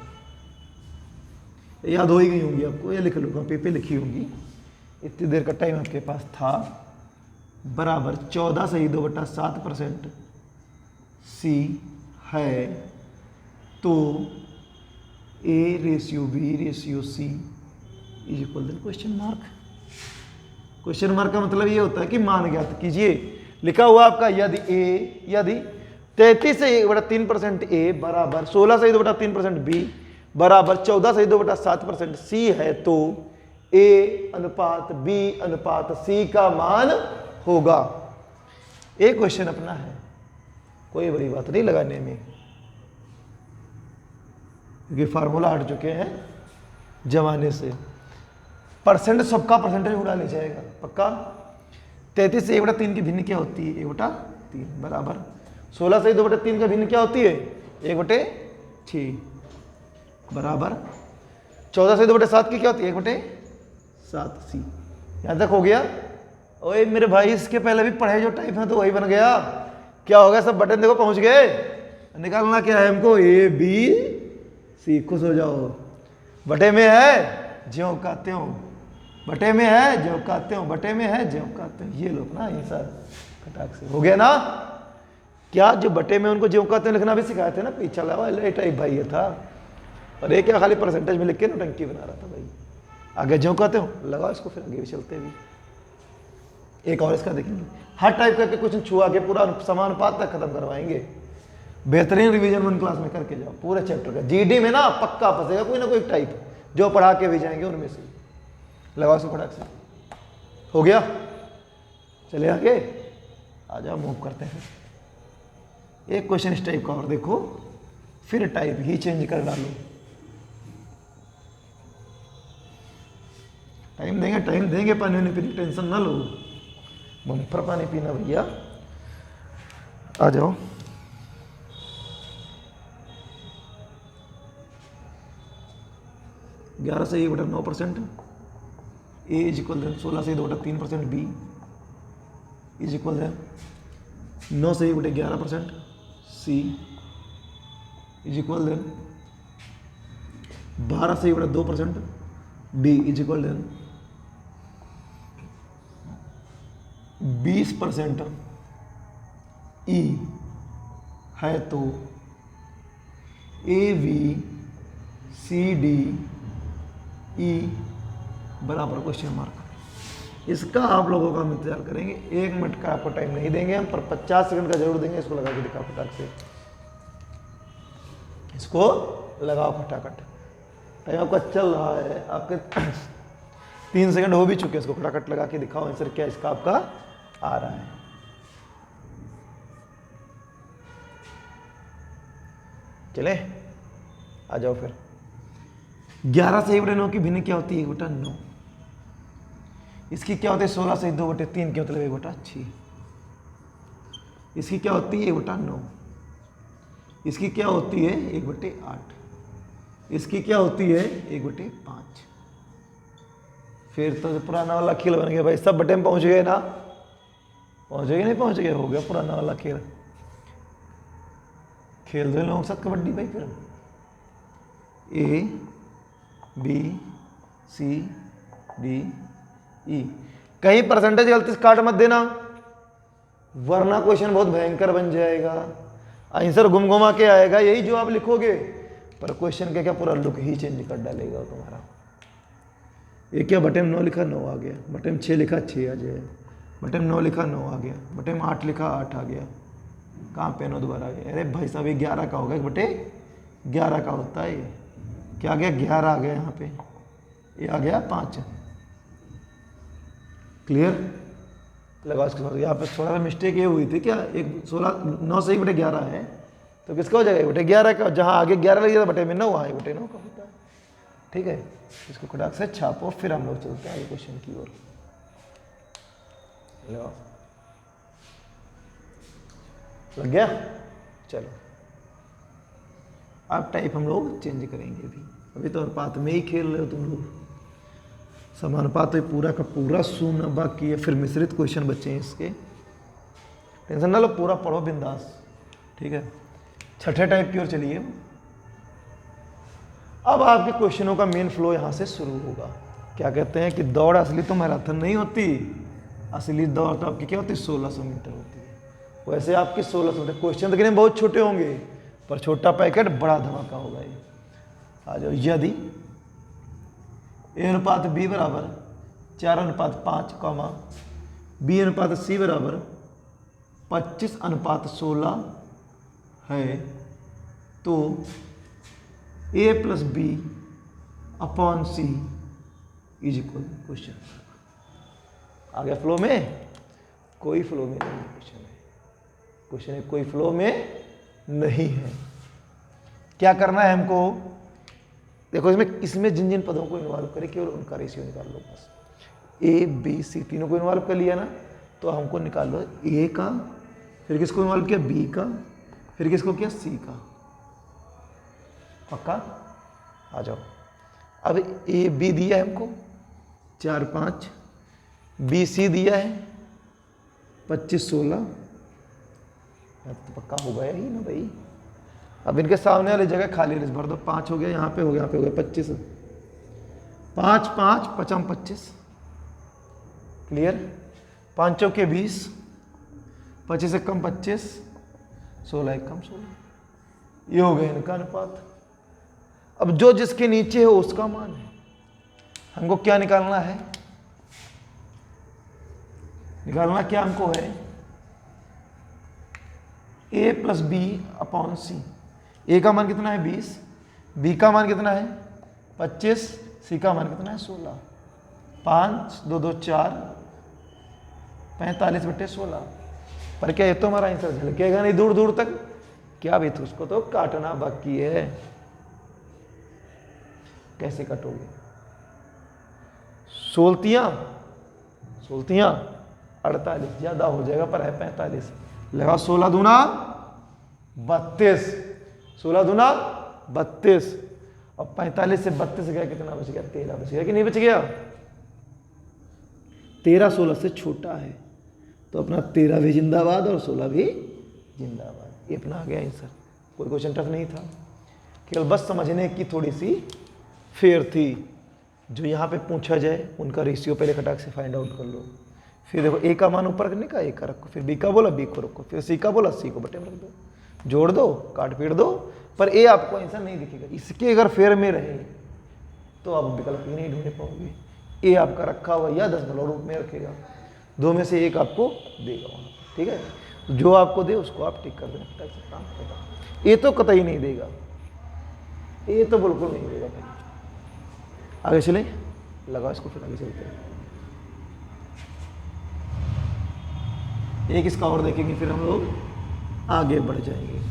A: याद हो ही गई होंगी आपको, ये लिख लूँगा पे लिखी होंगी, इतनी देर का टाइम आपके पास था। बराबर 14 सही 2/7% सी है, तो A ratio B ratio C is equal then question mark. Question mark का मतलब ये होता है कि मान ज्ञात कीजिए। लिखा हुआ आपका यदि 33 से 1/3% ए बराबर 16 से 2/3% बी बराबर 14 से 2/7% सी है, तो ए अनुपात बी अनुपात सी का मान होगा। एक क्वेश्चन अपना है, कोई बड़ी बात नहीं लगाने में, क्योंकि फार्मूला हट चुके हैं जमाने से। परसेंट सबका परसेंटेज उड़ा ले जाएगा पक्का। 33 से 1/3 की भिन्न क्या होती है 1/3 बराबर 16 से 2/3 का भिन्न क्या होती है 1/6 बराबर 14 से 2/7 की क्या होती है 1/7 सी। यहाँ तक हो गया। ओए मेरे भाई इसके पहले भी पढ़े जो टाइप है तो वही बन गया। क्या हो गया, सब बटन देखो पहुंच गए। निकालना क्या है हमको, ए बी सी। खुश हो जाओ, बटे में है ज्यों का त्यों, बटे में है ज्यों का त्यों, बटे में है ज्यों का त्यों। ये लोग ना ये सर खटाक से हो गया ना। क्या जो बटे में उनको ज्यों का त्यों लिखना भी सिखाए थे ना, पीछा लगा टाइप भाई ये था, और ये क्या खाली परसेंटेज में लिख के नौटंकी बना रहा था भाई। आगे ज्यों का त्यों लगाओ इसको, फिर आगे भी चलते भी। एक और इसका देखेंगे, हर टाइप का क्वेश्चन छुआ के पूरा समानुपात तक खत्म करवाएंगे। बेहतरीन रिवीजन 1 क्लास में करके जाओ पूरे चैप्टर का। जीडी में ना पक्का फंसेगा कोई ना कोई टाइप, जो पढ़ा के भी जाएंगे उनमें से। लगाओ इसको फटाक से, हो गया। चले आगे, आ जाओ मूव करते हैं। एक क्वेश्चन इस टाइप का और देखो, फिर टाइप ही चेंज कर डालो। टाइम देंगे पानी वानी पीने, टेंशन ना लो, बम्पर पानी पीना भैया। आ जाओ, ग्यारह से 1/9% ए इज इक्वल देन 16 से 2/3% बी इज इक्वल देन 9 से 1/11% सी इज इक्वल देन 12 से 1/2% डी इज इक्वल देन 20% ई है तो ABCD E बराबर क्वेश्चन मार्क। इसका आप लोगों का हम इंतजार करेंगे। 1 मिनट का आपको टाइम नहीं देंगे हम, पर 50 सेकंड का जरूर देंगे। इसको लगा के दिखाओ फटाक से, इसको लगाओ फटाफट। टाइम आपका चल रहा है, आपके 3 सेकंड हो भी चुके हैं। इसको फटाफट लगा के दिखाओ आंसर क्या इसका आपका आ रहा है। चले आ जाओ फिर। 11 से 1/9 की भिन्न क्या होती है? 1/9। इसकी क्या होती है? 16 से 2/3 क्या मतलब 1/6। इसकी क्या होती है? 1/9। इसकी क्या होती है? 1/8। इसकी क्या होती है? 1/5। फिर तो पुराना वाला खेल बन गया भाई। सब बटे में पहुंच गए ना? पहुंच गए नहीं पहुंच गए? हो गया पुराना वाला खेल। खेल दो लोगों के साथ कबड्डी भाई। फिर ABCD E। कहीं परसेंटेज गलती से काट मत देना, वरना क्वेश्चन बहुत भयंकर बन जाएगा। आंसर घुमा के आएगा, यही जो आप लिखोगे, पर क्वेश्चन का क्या पूरा लुक ही चेंज कर डालेगा तुम्हारा। ये क्या बटे में 9 लिखा 9 आ गया, बटे में 6 लिखा 6 आ जाए, बटे में 9 लिखा 9 आ गया, बटे में 8 लिखा 8 आ गया। कहाँ पे 9 दोबारा आ गया? अरे भाई साहब ये 11 का होगा, बटे 11 का होता है। ये क्या आ गया? 11 आ गया। यहाँ पे ये आ गया 5। क्लियर? लगाओ इसके बाद। यहाँ पे थोड़ा सा मिस्टेक ये हुई थी क्या, 9 से 1/11 है, तो किसका हो जाएगा? 1/11 का। जहाँ आगे 11 लग जाता बटे में 9, वहाँ 1/9 का होता है। ठीक है, इसको खटाक से छापो, फिर हम लोग चलते हैं आगे क्वेश्चन की ओर। लग गया? चलो अब टाइप हम लोग चेंज करेंगे। अभी तो अनुपात में ही खेल रहे हो तुम लोग। समानुपात तो पूरा का पूरा सुनना बाकी है, फिर मिश्रित क्वेश्चन बचे हैं इसके। टेंशन ना लो, पूरा पढ़ो बिंदास। ठीक है, छठे टाइप की ओर चलिए। अब आपके क्वेश्चनों का मेन फ्लो यहाँ से शुरू होगा। क्या कहते हैं कि दौड़ असली तो मैराथन नहीं होती, असली दौड़ तो आपकी क्या होती है? 1600 मीटर होती है। वैसे आपकी 1600 मीटर। क्वेश्चन देखने में बहुत छोटे होंगे, पर छोटा पैकेट बड़ा धमाका होगा ये। आ जाओ। यदि A/B बराबर 4/5, B/C बराबर 25/16 है, तो A+B/C इज इक्वल क्वेश्चन। आ गया फ्लो में? कोई फ्लो में नहीं है क्वेश्चन है। क्वेश्चन है कोई फ्लो में नहीं है। क्या करना है हमको? देखो इसमें जिन जिन पदों को इन्वॉल्व करे केवल उनका रेशियो निकाल लो बस। A, B, C तीनों को इन्वॉल्व कर लिया ना, तो हमको निकाल लो A का, फिर किसको इन्वॉल्व किया? B का, फिर किसको किया? C का। पक्का? आ जाओ। अब A, B दिया है हमको 4, 5, B, C दिया है 25, 16। तो पक्का हो गया ही ना भाई। अब इनके सामने वाली जगह खाली लिस्ट भर दो। 5 हो गया, यहाँ पे हो गया, यहाँ पे हो गया 25। 5, 5, 5, 25। क्लियर? 5 चौके 20, 25 एक कम 25, 16 एक कम 16। ये हो गया इनका अनुपात। अब जो जिसके नीचे हो उसका मान है। हमको क्या निकालना है? निकालना क्या हमको है? A+B/C। A का मान कितना है? 20। B का मान कितना है? 25। C का मान कितना है? 16। 5, 2, 2, 4, 45/16। पर क्या ये तो हमारा आंसर झलकेगा नहीं दूर दूर तक? क्या भी तो उसको तो काटना बाकी है। कैसे काटोगे? सोलतियां 48 ज्यादा हो जाएगा, पर है 45। लगा 16 दूना 32, 16 दूना 32, और 45 से 32 गया कितना बच गया? 13 बच गया कि नहीं बच गया? 13 16 से छोटा है, तो अपना 13 भी जिंदाबाद और 16 भी जिंदाबाद। ये अपना आ गया आंसर। कोई क्वेश्चन टफ नहीं था, केवल बस समझने की थोड़ी सी फेयर थी। जो यहाँ पे पूछा जाए उनका रेशियो पहले खटाक से फाइंड आउट कर लो। फिर देखो ए का मान ऊपर करने का, ए का रखो, फिर बी का बोला बी को रखो, फिर सी का बोला सी को बटे में रख दो, जोड़ दो, काट पीट दो, पर ए आपको आंसर नहीं दिखेगा। इसके अगर फेर में रहे तो आप विकल्प ही नहीं ढूंढ पाओगे। ए आपका रखा हुआ या 10 रूप में रखेगा, दो में से एक आपको देगा वहाँ, ठीक है। जो आपको दे उसको आप टिक कर देना, काम खत्म। ए तो कतई नहीं देगा, ए तो बिल्कुल नहीं देगा भाई। आगे चले, लगाओ इसको, फिर आगे चलते हैं। एक इसका और देखेंगे, फिर हम लोग आगे बढ़ जाएंगे।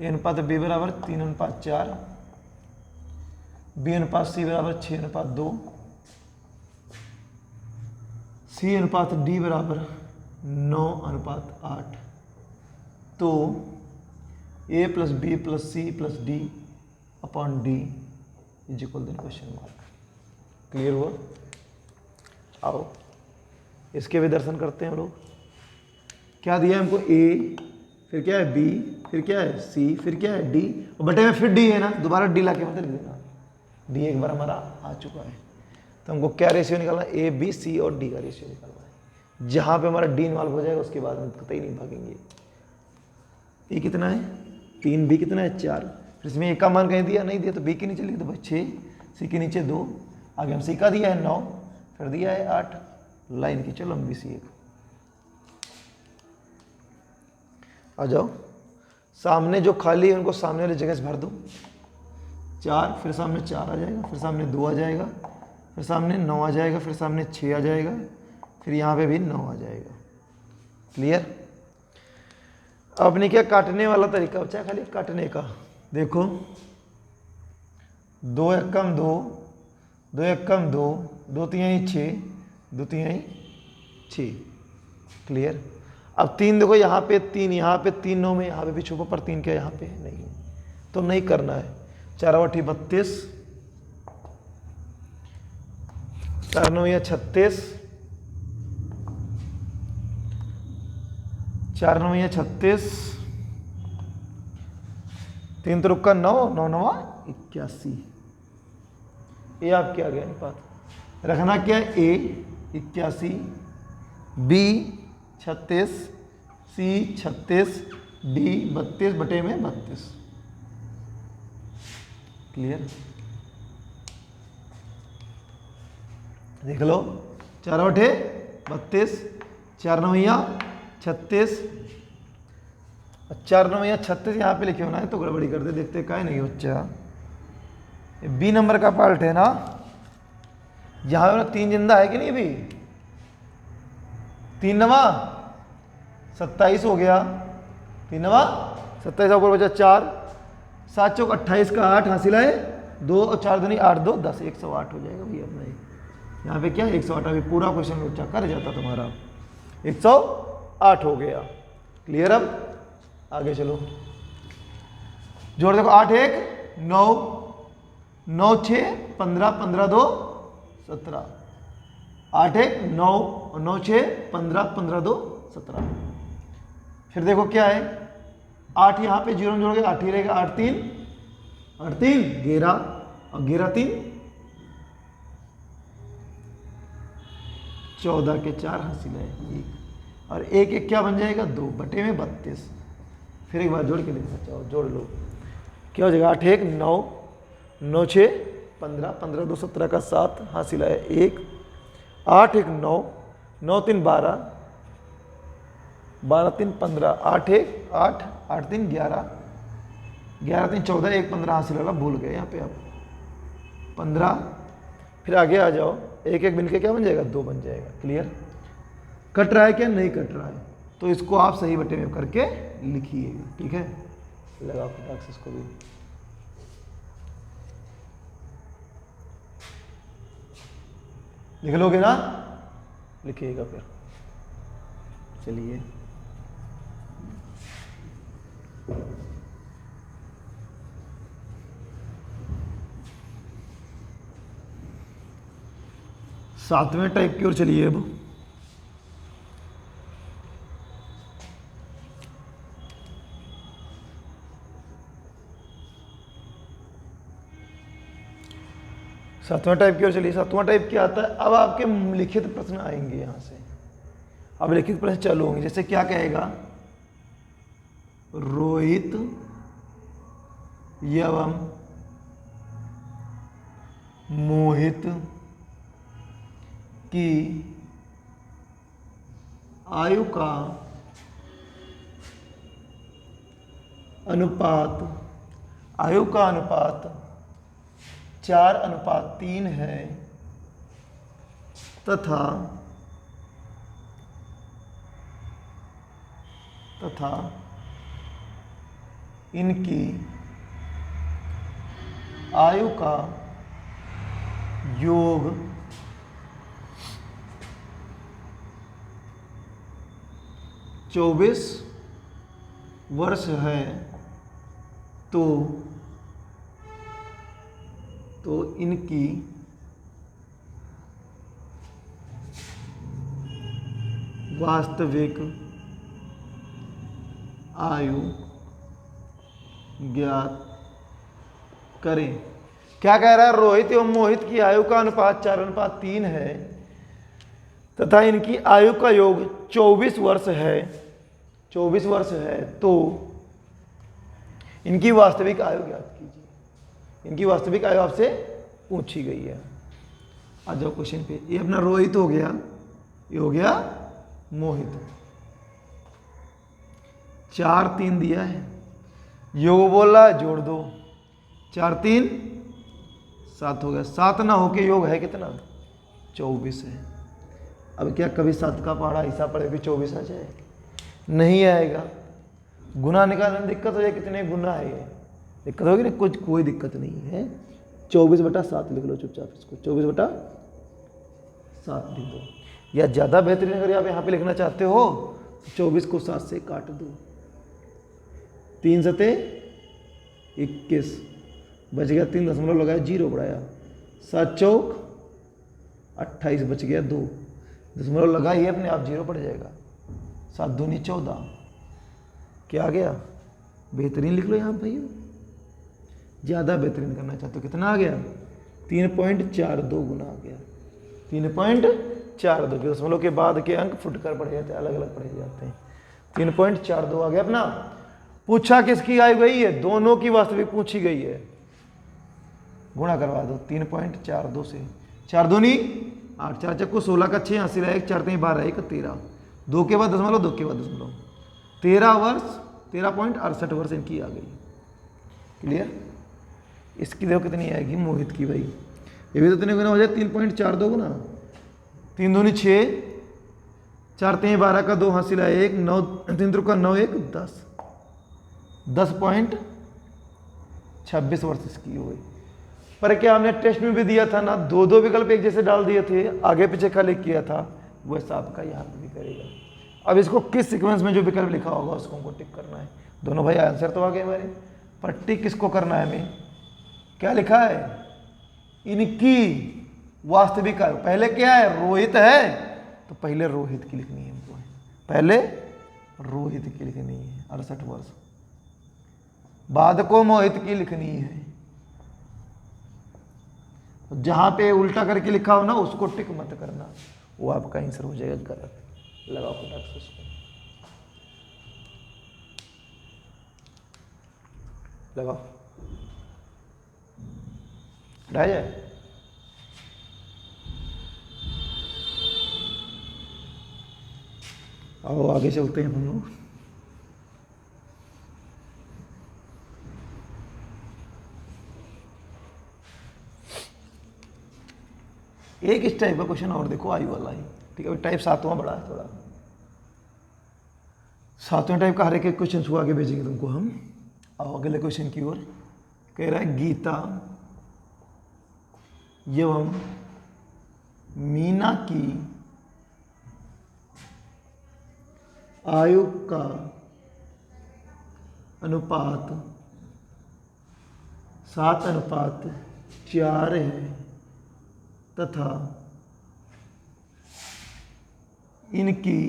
A: ए अनुपात बी बराबर 3:4, बी अनुपात सी बराबर 6:2, सी अनुपात डी बराबर 9:8। तो A plus B plus C plus D upon D is equal then question mark. Clear हुआ? आओ इसके भी दर्शन करते हैं हम लोग। क्या दिया है हमको? ए, फिर क्या है बी, फिर क्या है सी, फिर क्या है डी, और बटे में फिर डी है ना, दोबारा डी ला के मतलब लिख देना। डी एक बार हमारा आ चुका है, तो हमको क्या रेशियो निकालना है? ए बी सी और डी का रेशियो निकालना है। जहाँ पे हमारा डी इन्वॉल्व हो जाएगा उसके बाद में कतई नहीं भागेंगे। ए कितना है 3, बी कितना है 4, फिर इसमें ए का मान कहीं दिया नहीं दिया तो बी के नीचे लिख दो भाई 6, सी के नीचे 2, आगे हम सी का दिया है 9, फिर दिया है 8, लाइन की चलो लंबी सी एक। आ जाओ, सामने जो खाली है उनको सामने वाली जगह से भर दो। 4, फिर सामने 4 आ जाएगा, फिर सामने 2 आ जाएगा, फिर सामने 9 आ जाएगा, फिर सामने 6 आ जाएगा, फिर यहाँ पे भी 9 आ जाएगा। क्लियर? अब नहीं क्या काटने वाला तरीका बचा, खाली काटने का। देखो 2 एकम 2, 2 एकम 2, 2 तिहाई 6, 2 तिहाई 6। क्लियर? अब 3 देखो यहाँ पे 3, यहाँ पे 3, 9 में यहाँ पे भी छुपा, पर 3 क्या यहाँ पे नहीं, तो नहीं करना है। 4 8 32, 4 9 36, 4 9 36, 3 त्रिक का 9, 9 9 81। ये आप क्या गया अनुपात रखना क्या है? ए 81, बी 36, सी 36, डी 32 बटे में 32। क्लियर? देख लो 4 8 32, 4 9 36, 4 9 36 यहाँ पे लिखे होना है तो गड़बड़ी कर दे, देखते क्या है नहीं बच्चा। बी नंबर का पार्ट है ना, यहाँ पे 3 जिंदा है कि नहीं? अभी 3 9 27 हो गया, 3 9 27 ऊपर बचा 4, 7 चौक 28 का 8 हासिल है, 2 और 4 दूनी 8 2 10, 108 हो जाएगा भैया अपना। यहाँ पे क्या 108, अभी पूरा क्वेश्चन बच्चा कर जाता तुम्हारा, 108 हो गया। क्लियर? अब आगे चलो, जोड़ देखो 8 1 9, 9 6 15, 15 2 17, 8 1 9 और 9 6 15, 15 2 17। फिर देखो क्या है 8 यहाँ पे 0 में जोड़ोगे 8 ही रहेगा, 8 3 11 और 11 3 14 के 4 हासिल है 1, और 1 1 क्या बन जाएगा 2 बटे में 32। फिर एक बार जोड़ के देखना चाहो, जोड़ लो क्या हो जाएगा 8 1 9, 9 6 15, 15 2 17 का 7 हासिल है 1, 8 1 9, 9 3 12, 12 3 15, 8 1 8, 8 3 11, 11 3 14, 1 15 हासिल होगा, भूल गए यहाँ पे आप 15। फिर आगे आ जाओ, 1 1 मिलके क्या बन जाएगा 2 बन जाएगा। क्लियर? कट रहा है क्या? नहीं कट रहा है, तो इसको आप सही बटे में करके लिखिएगा। ठीक है, लगाओ फटाक से इसको भी। लिख लोगे ना? लिखिएगा फिर। चलिए सातवें टाइप की ओर चलिए। अब सातवां टाइप की ओर चलिए। सातवां टाइप क्या आता है, अब आपके लिखित प्रश्न आएंगे यहाँ से। अब लिखित प्रश्न चालू होंगे। जैसे क्या कहेगा, रोहित एवं मोहित की आयु का अनुपात, आयु का अनुपात 4:3 है तथा इनकी आयु का योग 24 वर्ष है, तो इनकी वास्तविक आयु ज्ञात करें। क्या कह रहा है, रोहित एवं मोहित की आयु का अनुपात 4:3 है तथा इनकी आयु का योग 24 वर्ष है, 24 वर्ष है, तो इनकी वास्तविक आयु ज्ञात कीजिए। इनकी वास्तविक आयु आपसे पूछी गई है। आ जाओ क्वेश्चन पे। ये अपना रोहित हो गया, ये हो गया मोहित। 4:3 दिया है, योग बोला जोड़ दो, 4:3 7 हो गया। 7 ना होके योग है कितना, 24 है। अब क्या कभी 7 का पहाड़ा हिसाब पड़े भी 24 आ जाए, नहीं आएगा। गुना निकालने में दिक्कत हो जाए, कितने गुना है ये, दिक्कत होगी ना, कुछ कोई दिक्कत नहीं है। 24/7 लिख लो चुपचाप इसको, 24/7 लिख दो। या ज़्यादा बेहतरीन अगर आप यहाँ पे लिखना चाहते हो, 24 को 7 से काट दो, 3 सते 21 बच गया, 3 दशमलव लगाया, 0 बढ़ाया, 7 चौक 28 बच गया, 2 दशमलव लगाइए, अपने आप 0 पड़ जाएगा। 7 दूनी 14, क्या आ गया, बेहतरीन लिख लो यहाँ भाई। ज़्यादा बेहतरीन करना चाहते हो, कितना आ गया, 3.42 गुना आ गया, 3.42 के दशमलव के बाद के अंक फुटकर पढ़े जाते हैं, अलग अलग पढ़े जाते हैं। 3.42 आ गया अपना। पूछा किसकी आयु गई है, दोनों की वास्तविक पूछी गई है, गुणा करवा दो 3.42 से, 4 दूनी 8, 4 चक्को 16 का 6, 80 रहा 1, 4 3 12 1 13, 2 के बाद दशमलव, 2 के बाद दशमलव, 13 वर्ष, 13.68 वर्ष इनकी आ गई। क्लियर। इसकी देखो कितनी आएगी मोहित की भाई, ये भी तो इतने गुना हो जाए, 3.42 गुना, 3 दूनी 6, 4 3 12 का 2 हासिल है 1, 9 3 का 9 1 10, 10.26 वर्ष इसकी हो गई। पर क्या हमने टेस्ट में भी दिया था ना, 2 विकल्प एक जैसे डाल दिए थे, आगे पीछे का लिख किया था, वैसा आपका यहाँ पर भी करेगा। अब इसको किस सीक्वेंस में जो विकल्प लिखा होगा उसको हमको टिक करना है। दोनों भाई आंसर तो आ गए हमारे, पर टिक किसको करना है हमें, क्या लिखा है, इनकी वास्तविक आयु। पहले क्या है, रोहित है, तो पहले रोहित की लिखनी है हमको, पहले रोहित की लिखनी है 68 वर्ष, बाद को मोहित की लिखनी है। जहां पे उल्टा करके लिखा हो ना उसको टिक मत करना, वो आपका आंसर हो जाएगा गलत। लगाओ फटाक से उसको, लगाओ, हटा जाए। आओ आगे चलते हैं हम लोग। एक इस टाइप का क्वेश्चन और देखो, आयु वाला ही, ठीक है। टाइप 7वां बड़ा है थोड़ा, 7वें टाइप का हर एक क्वेश्चन छुआ के भेजेंगे तुमको हम। आओ अगले क्वेश्चन की ओर। कह रहा है गीता एवं मीना की आयु का अनुपात 7:4 है तथा इनकी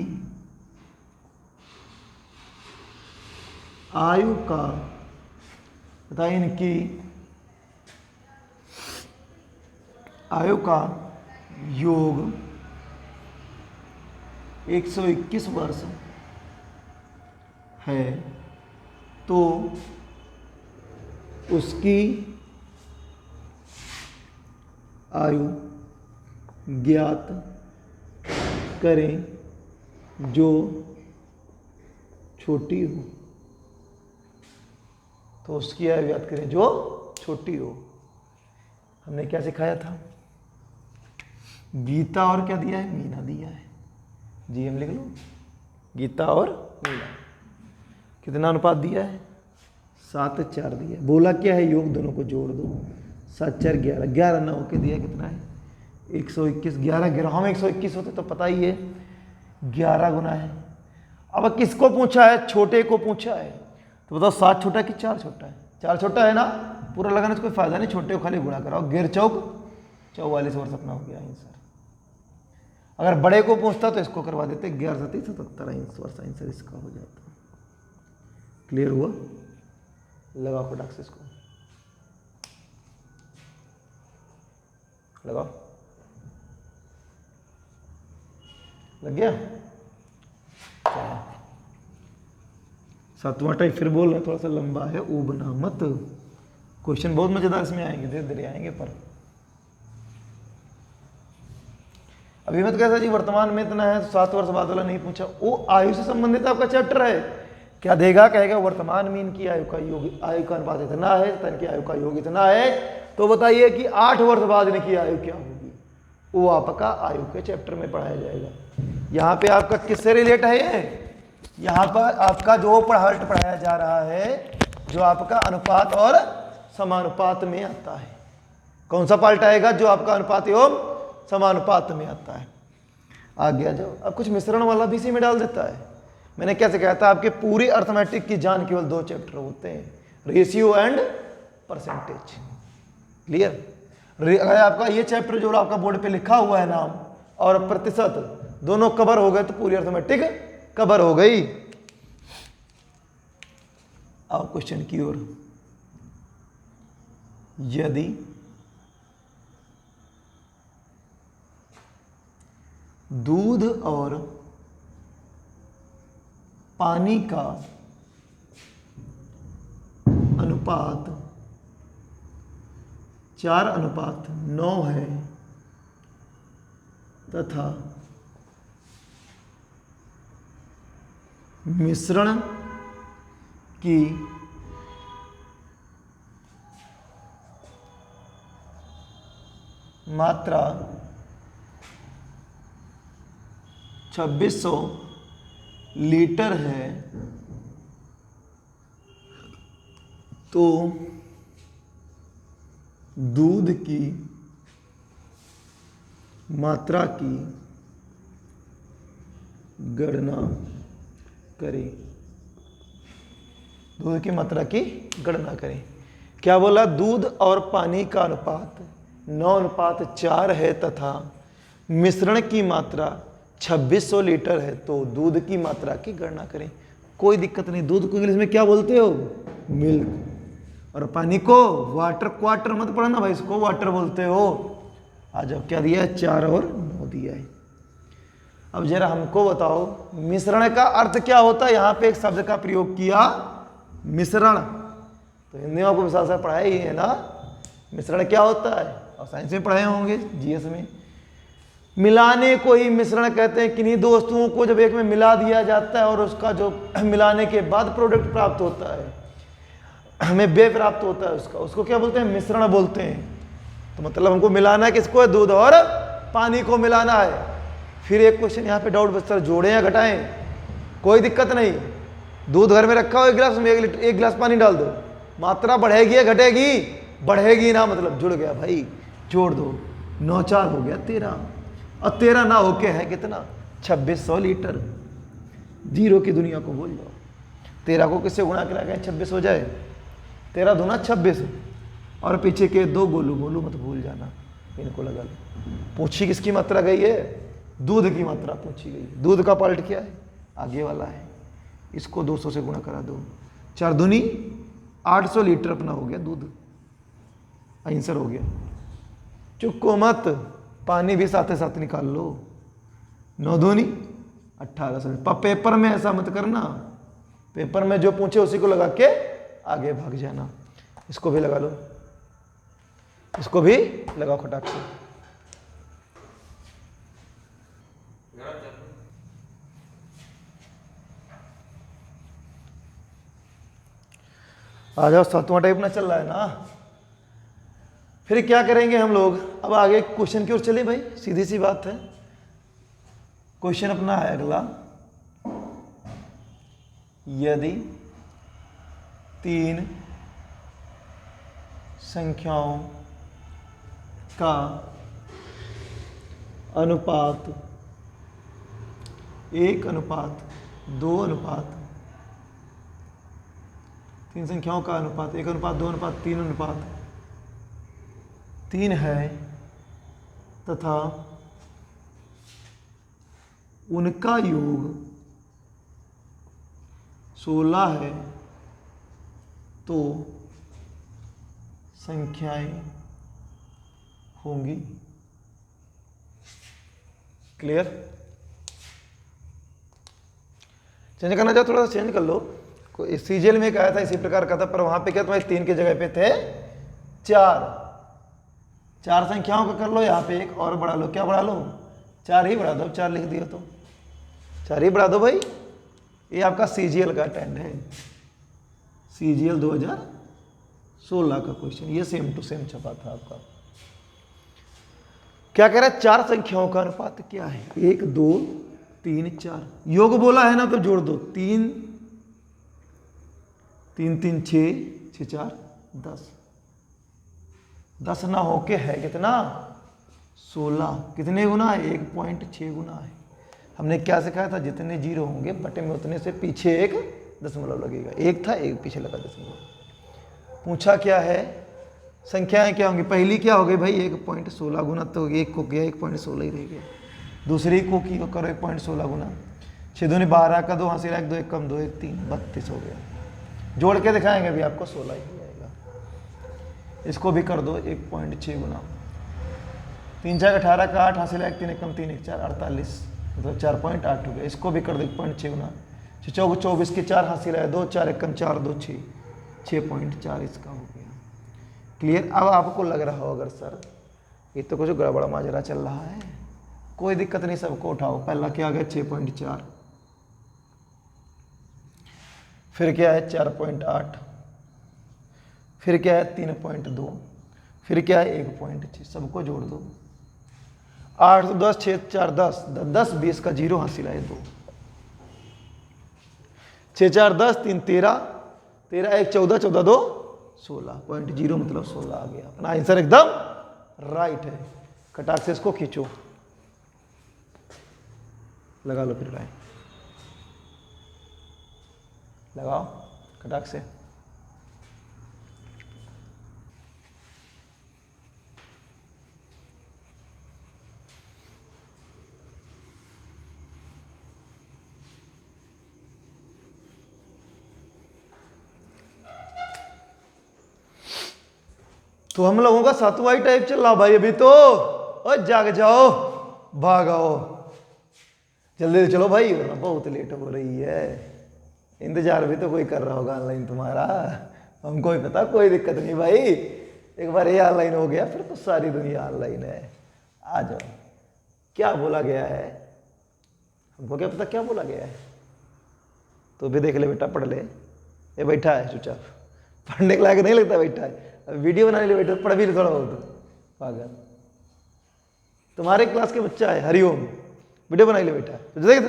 A: आयु का आयु का योग 121 वर्ष है तो उसकी आयु ज्ञात करें जो छोटी हो। तो उसकी आयु ज्ञात करें जो छोटी हो। हमने क्या सिखाया था? गीता और क्या दिया है? मीना दिया है। जी हम लिख लो, गीता और मीना। कितना अनुपात दिया है? 7:4 दिया है। बोला क्या है? योग दोनों को जोड़ दो। 7 4 11, 11 9 के दिया कितना है? 121। 11 11 में 121 होते तो पता ही है 11 गुना है। अब किसको पूछा है? छोटे को पूछा है। तो बताओ 7 छोटा है कि 4 छोटा है? 4 छोटा है ना, पूरा लगाने से कोई फायदा नहीं, छोटे को खाली गुणा कराओ। 11 चौक 44 वर्ष अपना हो गया आंसर। अगर बड़े को पूछता तो इसको करवा देते, 11 37 77 वर्ष आंसर इसका हो जाता। क्लियर हुआ? लगाओ फटाक से इसको, लगाओ। लग गया? 7वां टाइप फिर बोल रहा है, थोड़ा सा लंबा है, ऊबना मत। क्वेश्चन बहुत मजेदार इसमें आएंगे, धीरे धीरे आएंगे। पर अभी मत कैसा जी वर्तमान में इतना है, 7 वर्ष बाद वाला नहीं पूछा। वो आयु से संबंधित आपका चैप्टर है। क्या देगा? कहेगा वर्तमान में इनकी आयु का योग, आयु का अनुपात इतना है, इनकी आयु का योग इतना है। तो बताइए कि 8 वर्ष बाद इनकी आयु क्या होगी? वो आपका आयु के चैप्टर में पढ़ाया जाएगा। यहाँ पे आपका किससे रिलेट है ये? यहाँ पर आपका जो पार्ट पढ़ाया जा रहा है, जो आपका अनुपात और समानुपात में आता है। कौन सा पार्ट आएगा? जो आपका अनुपात एवं समानुपात में आता है। आ गया जो। अब कुछ मिश्रण वाला भी इसी में डाल देता है। मैंने क्या सिखाया था? आपके पूरी अर्थमेटिक की जान केवल 2 चैप्टर होते हैं, रेशियो एंड परसेंटेज। क्लियर? अगर आपका ये चैप्टर जो आपका बोर्ड पे लिखा हुआ है नाम और प्रतिशत दोनों कवर हो गए तो पूरी अर्थमेटिक कवर हो गई। अब क्वेश्चन की ओर। यदि दूध और पानी का अनुपात 4:9 है तथा मिश्रण की मात्रा 2600 लीटर है तो दूध की मात्रा की गणना करें। दूध की मात्रा की गणना करें। क्या बोला? दूध और पानी का अनुपात 9:4 है तथा मिश्रण की मात्रा 2600 लीटर है तो दूध की मात्रा की गणना करें। कोई दिक्कत नहीं। दूध को इंग्लिश में क्या बोलते हो? मिल्क। और पानी को वाटर। क्वार्टर मत पढ़ना भाई, इसको वाटर बोलते हो। आज अब क्या दिया है? 4 और 9 दिया है। अब जरा हमको बताओ मिश्रण का अर्थ क्या होता है? यहाँ पे एक शब्द का प्रयोग किया, मिश्रण। तो हिंदी में आपको विशाल सर पढ़ाया ही है ना, मिश्रण क्या होता है। और साइंस में पढ़े होंगे, जीएस में। मिलाने को ही मिश्रण कहते हैं। किन्हीं दो वस्तुओं को जब एक में मिला दिया जाता है और उसका जो मिलाने के बाद प्रोडक्ट प्राप्त होता है, हमें वे प्राप्त होता है उसको क्या बोलते हैं? मिश्रण बोलते हैं। तो मतलब हमको मिलाना है किसको है? दूध और पानी को मिलाना है। फिर एक क्वेश्चन यहाँ पे डाउट बचता है, जोड़ें या घटाएं? कोई दिक्कत नहीं। दूध घर में रखा हो 1 गिलास में 1 गिलास पानी डाल दो, मात्रा बढ़ेगी या घटेगी? बढ़ेगी ना, मतलब जुड़ गया भाई। जोड़ दो, 9 4 हो गया 13। और 13 ना होके है कितना? 2600 लीटर। जीरो की दुनिया को भूल जाओ। 13 को किससे गुणा करा गया? 26 हो जाए। 13 दूना 26। और पीछे के 2 गोलू, गोलू मत भूल जाना, इनको लगा लो। पूछी किसकी मात्रा गई है? दूध की मात्रा पूछी गई। दूध का पार्ट क्या है? आगे वाला है। इसको 200 से गुणा करा दो। 4 दूनी 800 लीटर अपना हो गया दूध। आंसर हो गया। चुक्को मत, पानी भी साथ साथ निकाल लो। 9 दूनी 18। पेपर में ऐसा मत करना, पेपर में जो पूछे उसी को लगा के आगे भाग जाना। इसको भी लगा लो, इसको भी लगाओ खटाक से। आ जाओ, 7वां टाइप ना चल रहा है ना। फिर क्या करेंगे हम लोग, अब आगे क्वेश्चन की ओर चले भाई, सीधी सी बात है। क्वेश्चन अपना है अगला, यदि 3 संख्याओं का अनुपात 1:2 3 संख्याओं का अनुपात 1:2:3:3 है तथा उनका योग 16 है, तो संख्याएं होंगी। क्लियर? चेंज करना चाहो थोड़ा सा चेंज कर लो। सीजीएल में कहा था इसी प्रकार का था, पर वहां पे क्या तुम्हारे 3 की जगह पे थे 4 संख्याओं का कर लो, यहाँ पे एक और बढ़ा लो। क्या बढ़ा लो? 4 ही बढ़ा दो, 4 लिख दिया तो 4 ही बढ़ा दो भाई। ये आपका सीजीएल का टेंड है, सीजीएल 2016 का क्वेश्चन, ये सेम टू सेम छपा था आपका। क्या कह रहा है? 4 संख्याओं का अनुपात क्या है? 1 2 3 4। योग बोला है ना, तो जोड़ दो। 3 3 3 6 6 4 10। 10 ना होके है कितना? 16। कितने गुना है? 1.6 गुना है। हमने क्या सिखाया था? जितने जीरो होंगे बटे में उतने से पीछे एक दशमलव लगेगा। एक था, एक पीछे लगा दशमलव। पूछा क्या है? संख्याएं क्या होंगी? पहली क्या हो गई भाई? 1.16 गुना, तो एक को गया 1.16 ही रह गया। दूसरी को की करो 1.16 गुना, 6 दूनी 12 का 2 हासिल 1 2 1 कम 2 1 3 32 हो गया। जोड़ के दिखाएंगे अभी आपको 16 ही हो जाएगा। इसको भी कर दो 1.6 गुना, 3 4 18 का 8 हासिल 1 3 1 कम 3 1 4 48, मतलब 4.8 हो गया। इसको भी कर दो 1.6 गुना, 6 4 24 के 4 हासिल है 2 4 1 कम 4 2 6 6.4 इसका हो गया। क्लियर? अब आपको लग रहा हो अगर सर ये तो कुछ गड़बड़ माजरा चल रहा है, कोई दिक्कत नहीं, सबको उठाओ। पहला क्या आ गया? 6.4, फिर क्या है? 4.8, फिर क्या है? 3.2, फिर क्या है? 1.6। सबको जोड़ दो। 8 10 6 4 10 10 20 का 0 हासिल है 2, 6 4 10 3 13 13 1 14 14 2 16.0, मतलब 16 आ गया। अपना आंसर एकदम राइट है। कटाक से इसको खींचो, लगा लो, फिर लाइन लगाओ कटाक से। तो हम लोगों का 7वां टाइप चल रहा भाई अभी तो। और जाग जाओ, भागाओ, जल्दी चलो भाई, वरना बहुत लेट हो रही है। इंतजार भी तो कोई कर रहा होगा ऑनलाइन तुम्हारा, हमको भी पता। कोई दिक्कत नहीं भाई, एक बार ये ऑनलाइन हो गया फिर तो सारी दुनिया ऑनलाइन है। आ जाओ। क्या बोला गया है? हमको क्या पता क्या बोला गया है? तो भी देख ले बेटा, पढ़ ले। ये बैठा है चुपचाप, पढ़ने के लायक नहीं लगता, बैठा है। वीडियो बनाने के लिए बैठा, पढ़ भी ले थोड़ा बहुत। पागल, तुम्हारे क्लास के बच्चा है हरिओम, वीडियो बनाने के लिए बैठा है। तो देख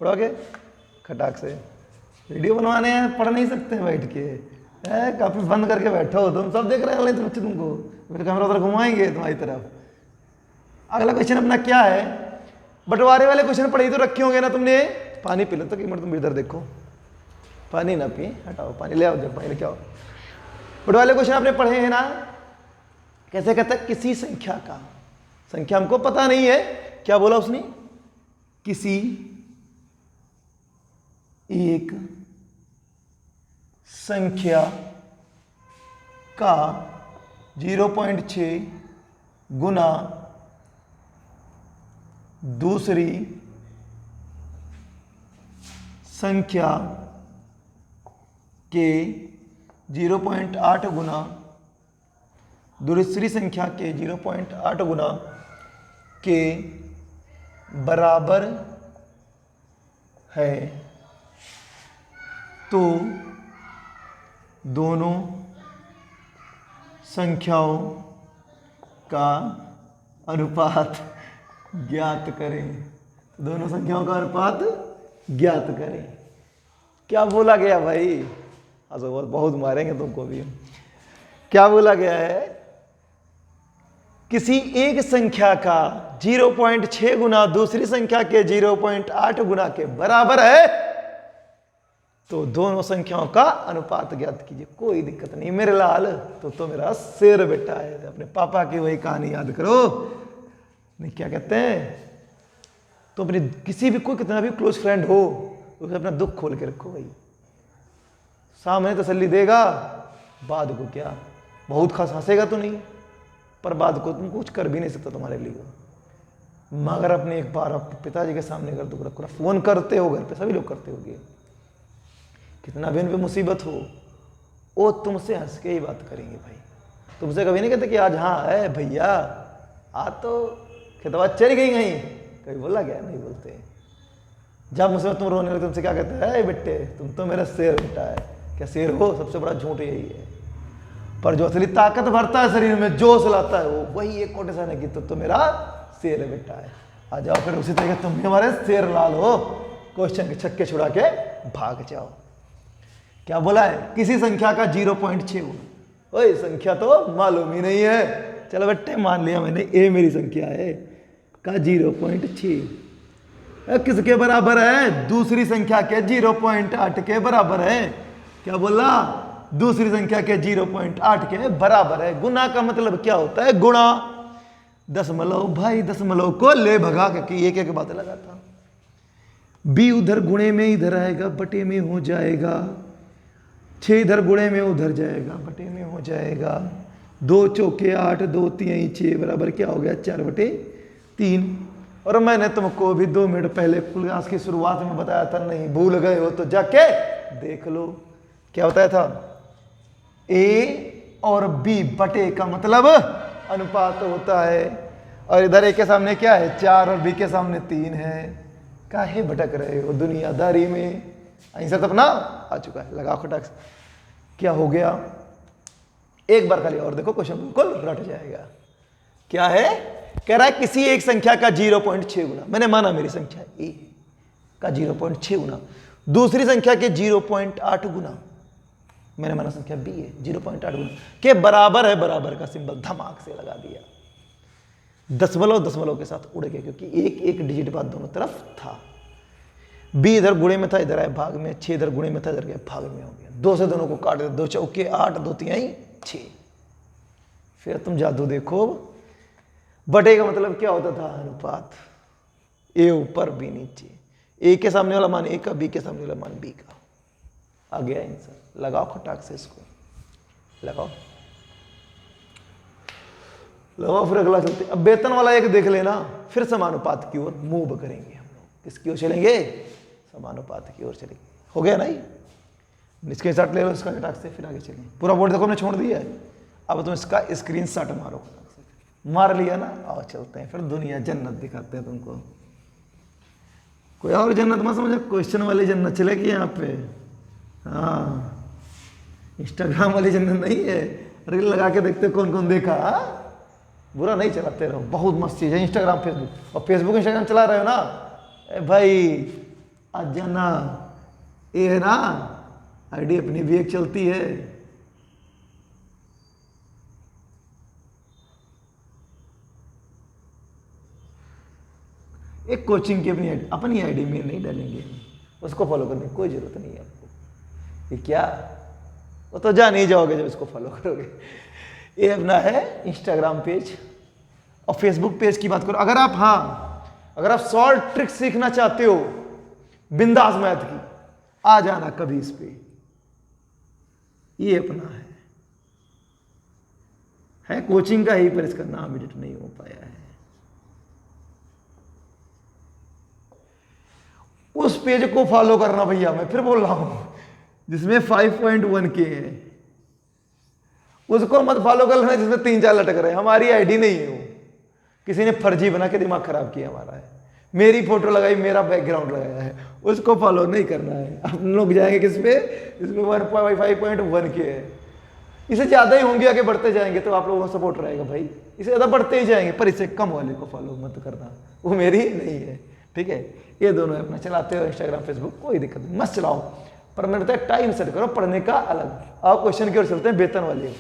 A: पढ़ोगे खटाक से। वीडियो बनवाने हैं, पढ़ नहीं सकते बैठ के। काफी बंद करके बैठो हो तुम, सब देख रहे हैं तो बच्चे तुमको। फिर कैमरा उधर घुमाएंगे तुम्हारी तरफ। अगला क्वेश्चन अपना क्या है? बंटवारे वाले क्वेश्चन पढ़े तो रखे होंगे ना तुमने। पानी पी लो तो कीमत, तुम इधर देखो, पानी ना पी, हटाओ पानी, ले आओ, जब पानी लेके आओ। बंटवारे वाले क्वेश्चन आपने पढ़े हैं ना? कैसे कहता है? किसी संख्या का, संख्या हमको पता नहीं है, क्या बोला उसने? किसी एक संख्या का 0.6 गुना दूसरी संख्या के 0.8 गुना दूसरी संख्या के 0.8 गुना के बराबर है तो दोनों संख्याओं का अनुपात ज्ञात करें। दोनों संख्याओं का अनुपात ज्ञात करें। क्या बोला गया भाई? अच्छा बहुत मारेंगे तुमको भी। क्या बोला गया है? किसी एक संख्या का 0.6 गुना दूसरी संख्या के 0.8 गुना के बराबर है तो दोनों संख्याओं का अनुपात ज्ञात कीजिए। कोई दिक्कत नहीं मेरे लाल, तो मेरा शेर बेटा है। अपने पापा की वही कहानी याद करो। नहीं क्या कहते हैं, तो अपने किसी भी कोई कितना भी क्लोज फ्रेंड हो उसे अपना दुख खोल के रखो भाई। सामने तसल्ली देगा, बाद को क्या, बहुत खास हंसेगा तो नहीं, पर बाद को तुम कुछ कर भी नहीं सकता तुम्हारे लिए। मगर अपने एक बार अपने पिताजी के सामने कर दुख रखो। फोन करते हो, घर पे सभी लोग करते होंगे, कितना भी उन पे मुसीबत हो वो तुमसे हंस के ही बात करेंगे भाई। तुमसे कभी नहीं कहते कि आज हाँ है भैया, आज तो खेतवा चली गई कहीं, कभी बोला क्या? नहीं बोलते। जब मुसीबत तुम रोने लगते तुमसे क्या कहते हैं? बेटे तुम तो मेरा शेर बेटा है। क्या शेर हो? सबसे बड़ा झूठ यही है। पर जो असली ताकत भरता है शरीर में, जोश लाता है, वो वही एक कोटेशन है कि तो मेरा शेर बेटा है। आ जाओ फिर उसी तरीके तुम भी हमारे शेर लाल हो, क्वेश्चन के छक्के छुड़ा के भाग जाओ। क्या बोला है? किसी संख्या का 0.6 गुना। ओए संख्या तो मालूम ही नहीं है, चलो बेटे मान लिया मैंने, ए मेरी संख्या है का 0.6 किसके बराबर है? दूसरी संख्या के 0.8 के बराबर है। क्या बोला? दूसरी संख्या के 0.8 के बराबर है। गुना का मतलब क्या होता है? गुणा। दशमलव भाई, दशमलव को ले भगा के एक एक बात लगाता। बी उधर गुणे में इधर आएगा, बटे में हो जाएगा। 6 इधर गुणे में उधर जाएगा, बटे में हो जाएगा। 2 चौके 8, 2 तिहाई 6 बराबर क्या हो गया? 4/3। और मैंने तुमको भी 2 मिनट पहले क्लास की शुरुआत में बताया था, नहीं भूल गए हो तो जाके देख लो। क्या बताया था? ए और बी बटे का मतलब अनुपात होता है। और इधर ए के सामने क्या है? 4 और बी के सामने 3 है। काहे भटक रहे हो दुनियादारी में? आंसर तो अपना आ चुका है, लगाओ खटाक से। क्या हो गया? एक बार खाली और देखो, क्वेश्चन बिल्कुल रट जाएगा। क्या है? कह रहा है किसी एक संख्या का 0.6 गुना, मैंने माना मेरी संख्या ए का 0.6 गुना दूसरी संख्या के 0.8 गुना, मैंने माना संख्या बी है 0.8 गुना के बराबर है। बराबर का सिंबल धमाक से लगा दिया। दशमलव दशमलव के साथ उड़ गया, क्योंकि एक एक डिजिट बाद दोनों तरफ था। बी इधर गुणे में था, इधर आया भाग में। 6 इधर गुणे में था, इधर गया भाग में हो गया। 2 से दोनों को काट दे, 2 चौके 8, 2 तिहाई 6। फिर तुम जादू देखो। बटे का मतलब क्या होता था? अनुपात। ए ऊपर बी नीचे, ए के सामने वाला मान ए का, बी के सामने वाला मान बी का। आ गया आंसर। लगाओ खटाक से इसको, लगाओ लगाओ। फिर अगला चलते। अब वेतन वाला एक देख लेना, फिर समानुपात की ओर मूव करेंगे हम लोग। किसकी ओर चलेंगे? समानुपात की ओर चलेंगे। हो गया नहीं? इसके शॉट ले लो इसका खटाक से, फिर आगे चलेंगे। पूरा बोर्ड देखो हमने छोड़ दिया है, अब तुम इसका स्क्रीनशॉट मारो। मार लिया ना? आओ चलते हैं फिर दुनिया जन्नत दिखाते हैं तुमको। कोई और जन्नत मत समझो, क्वेश्चन वाली जन्नत चलेगी यहाँ पे। हाँ, इंस्टाग्राम वाली जन्नत नहीं है। रील लगा के देखते कौन कौन देखा। बुरा नहीं चलाते रहो, बहुत मस्त चीज़ है इंस्टाग्राम फेसबुक। और फेसबुक इंस्टाग्राम चला रहे हो ना, ए भाई आज जाना, ये है ना आईडी अपनी भी एक चलती है। एक कोचिंग की अपनी आईडी में नहीं डालेंगे, उसको फॉलो करने की कोई जरूरत नहीं है आपको। ये क्या, वो तो जान ही जाओगे जब इसको फॉलो करोगे। ये अपना है इंस्टाग्राम पेज। और फेसबुक पेज की बात करो, अगर आप, हाँ अगर आप सॉल्ट ट्रिक सीखना चाहते हो बिंदास मैथ की, आ जाना कभी इस पे। ये अपना है कोचिंग का ही, पर इसका नाम एडिट नहीं हो पाया है। उस पेज को फॉलो करना भैया, मैं फिर बोल रहा हूं, जिसमें 5.1 के है, उसको मत फॉलो कर लेना जिसमें 3-4 लटक रहे हैं। हमारी आईडी नहीं है वो, किसी ने फर्जी बना के दिमाग खराब किया हमारा है। मेरी फोटो लगाई, मेरा बैकग्राउंड लगाया है, उसको फॉलो नहीं करना है। हम लोग जाएंगे किस पे, इसमें 5.1 के है। इसे ज़्यादा ही होंगे, आगे बढ़ते जाएंगे तो आप लोगों का सपोर्ट रहेगा भाई, इसे ज़्यादा बढ़ते ही जाएंगे, पर इसे कम वाले को फॉलो मत करना, वो मेरी नहीं है, ठीक है। ये दोनों अपना चलाते हो, इंस्टाग्राम फेसबुक, कोई दिक्कत नहीं, मस्त चलाओ, पर मैंने बताया टाइम सेट करो पढ़ने का अलग। आप क्वेश्चन की ओर चलते हैं, वेतन वाले।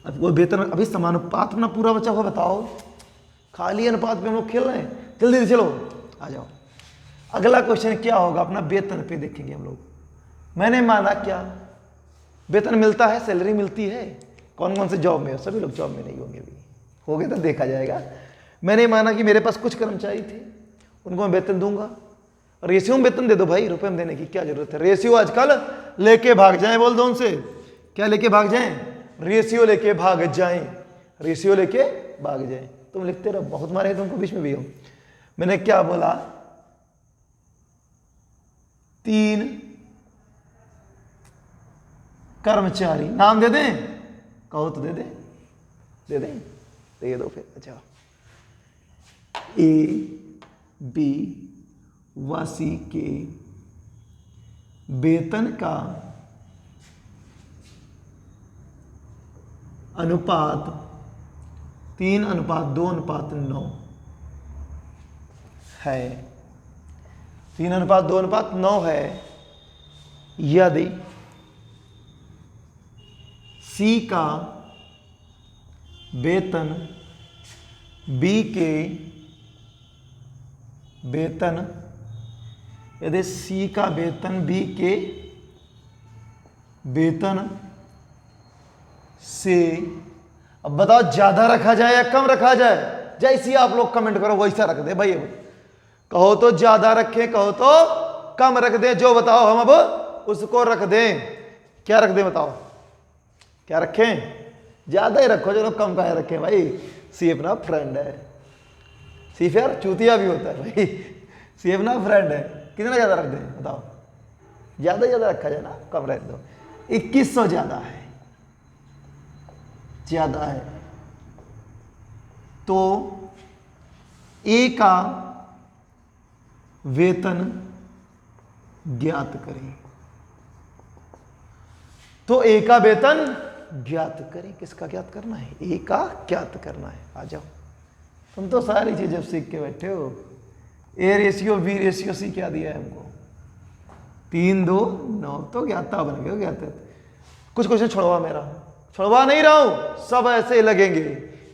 A: अब वो वेतन, अभी समानुपात अपना पूरा बचा हुआ बताओ, खाली अनुपात पे हम लोग खेल रहे हैं। जल्दी से चलो आ जाओ। अगला क्वेश्चन क्या होगा अपना, वेतन पे देखेंगे हम लोग। मैंने माना क्या, वेतन मिलता है, सैलरी मिलती है, कौन कौन से जॉब में हो, सभी लोग जॉब में नहीं होंगे, अभी हो गए तो देखा जाएगा। मैंने माना कि मेरे पास कुछ कर्मचारी थे, उनको मैं वेतन दूंगा, रेशियो में वेतन दे दो भाई, रुपए में देने की क्या जरूरत है। रेशियो आजकल लेके भाग जाए, बोल दो उनसे, क्या लेके भाग जाए, रेशियो लेके भाग जाए, रेशियो लेके भाग जाए। तुम लिखते रहो, बहुत मारे तुमको बीच में भी हो। मैंने क्या बोला, 3 कर्मचारी, नाम दे दें, कहो तो दे दें, दे दें, दे दो फिर। अच्छा, ए बी व सी के वेतन का अनुपात 3:2:9 है, 3:2:9 है, यदि सी का वेतन बी के वेतन, यदि सी का वेतन बी के वेतन से, अब बताओ ज्यादा रखा जाए या कम रखा जाए, जैसी आप लोग कमेंट करो वैसा रख दे भाई। अब कहो तो ज्यादा रखें, कहो तो कम रख दें, जो बताओ हम अब उसको रख दें। क्या रख दें बताओ, क्या रखें, ज्यादा ही रखो, चलो कम का रखें भाई। सी अपना फ्रेंड है, सी यार चूतिया भी होता है भाई, सी अपना फ्रेंड है। कितना ज्यादा रख दें बताओ, ज्यादा रखा जाए ना, कम रख दो। 2100 ज्यादा है, ज्यादा है, तो ए का वेतन ज्ञात करें। तो ए का वेतन ज्ञात करें, किसका ज्ञात करना है, ए का ज्ञात करना है। आ जाओ, तुम तो सारी चीजें सीख के बैठे हो। A ratio B ratio C क्या दिया है हमको, 3:2:9, तो ज्ञाता बन गए, ज्ञात। कुछ क्वेश्चन छोड़वा, मेरा छोड़वा नहीं रहा हूं, सब ऐसे लगेंगे,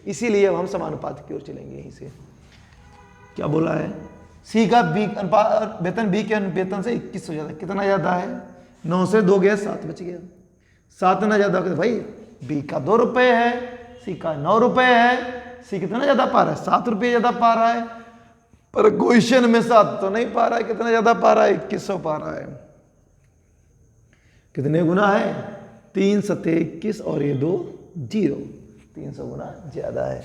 A: इसीलिए हम समानुपात की ओर चलेंगे। यहीं से क्या बोला है, सी का बी वेतन बी के वेतन से 2100 ज्यादा, कितना ज्यादा है, 9 से 2 गया 7 बच गया, 7 ना ज्यादा भाई, बी का 2 रुपए है, सी का 9 रुपए है। सी कितना ज्यादा पा रहा है, 7 रुपये ज्यादा पा रहा है, पर क्वेश्चन में 7 तो नहीं पा रहा है, कितना ज्यादा पा रहा है, 2100 पा रहा है। कितने गुना है, 3 7 21 और ये 2 0, 300 गुना ज्यादा है।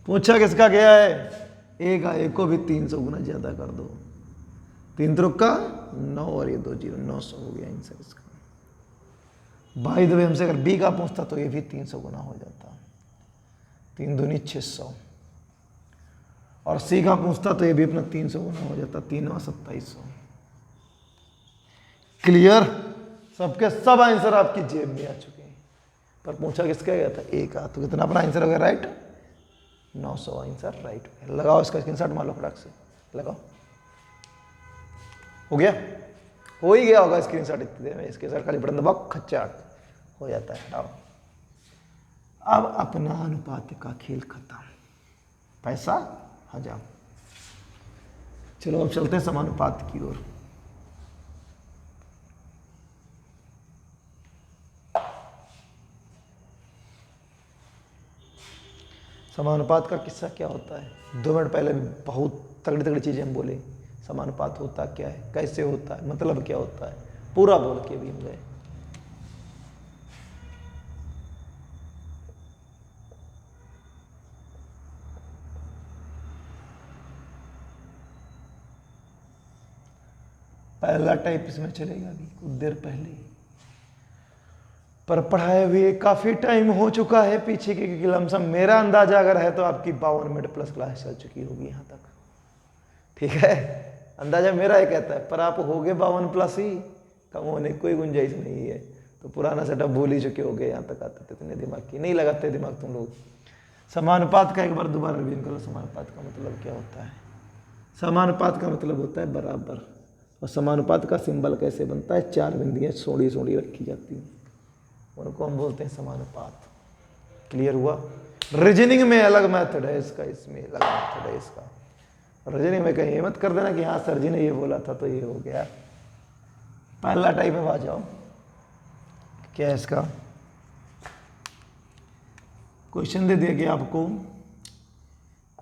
A: पूछा किसका गया है, ए का, ए को भी 300 गुना ज्यादा कर दो, 3 त्रिक का 9 और ये 2 0, 900 हो गया आंसर इसका। भाई दबे हमसे अगर बी का पूछता तो ये भी 300 गुना हो जाता, 3 दूनी 600, और सी का पूछता तो ये भी अपना 300 गुना हो जाता, 3 और 2700। क्लियर, सबके सब आंसर आपकी जेब में आ चुके हैं, पर पूछा किसका गया था, ए का, तो कितना अपना आंसर हो गया राइट, 900 आंसर राइट हो गया। लगाओ इसका स्क्रीनशॉट, मान लो फटाक से लगाओ, हो गया, हो ही गया होगा स्क्रीनशॉट इतनी देर में, इसके सर खाली बटन दबाओ, खच्चाट हो जाता है। हटाओ, अब अपना अनुपात का खेल खत्म, पैसा हजार। चलो अब चलते हैं समानुपात की ओर। समानुपात का किस्सा क्या होता है, 2 मिनट पहले भी बहुत तगड़ी तगड़ी चीजें हम बोले। समानुपात होता क्या है, कैसे होता है, मतलब क्या होता है, पूरा बोल के भी हम गए। पहला टाइप इसमें चलेगा अभी कुछ देर पहले, पर पढ़ाए हुए काफ़ी टाइम हो चुका है पीछे की, क्योंकि लमसम मेरा अंदाजा अगर है तो आपकी 52 मिनट प्लस क्लास चल चुकी होगी यहाँ तक। ठीक है, अंदाजा मेरा ये कहता है, पर आप होगे 52 प्लस ही, कम होने की कोई गुंजाइश नहीं है। तो पुराना सेटअप भूल ही चुके होगे, यहाँ तक आते थे, इतने दिमाग की नहीं लगाते दिमाग तुम लोग। समानुपात का एक बार दोबारा रिवीजन करो। समानुपात का मतलब क्या होता है? समानुपात का मतलब होता है बराबर। और समानुपात का सिंबल कैसे बनता है? 4 बिंदियाँ सोड़ी सोड़ी रखी जाती हैं, उनको हम बोलते हैं समानुपात। क्लियर हुआ? रीजनिंग में अलग मेथड है इसका, इसमें अलग मेथड है इसका। रीजनिंग में कहीं ये मत कर देना कि हाँ सर जी ने ये बोला था तो ये हो गया। पहला टाइप में आ जाओ, क्या है इसका? क्वेश्चन दे दिया गया आपको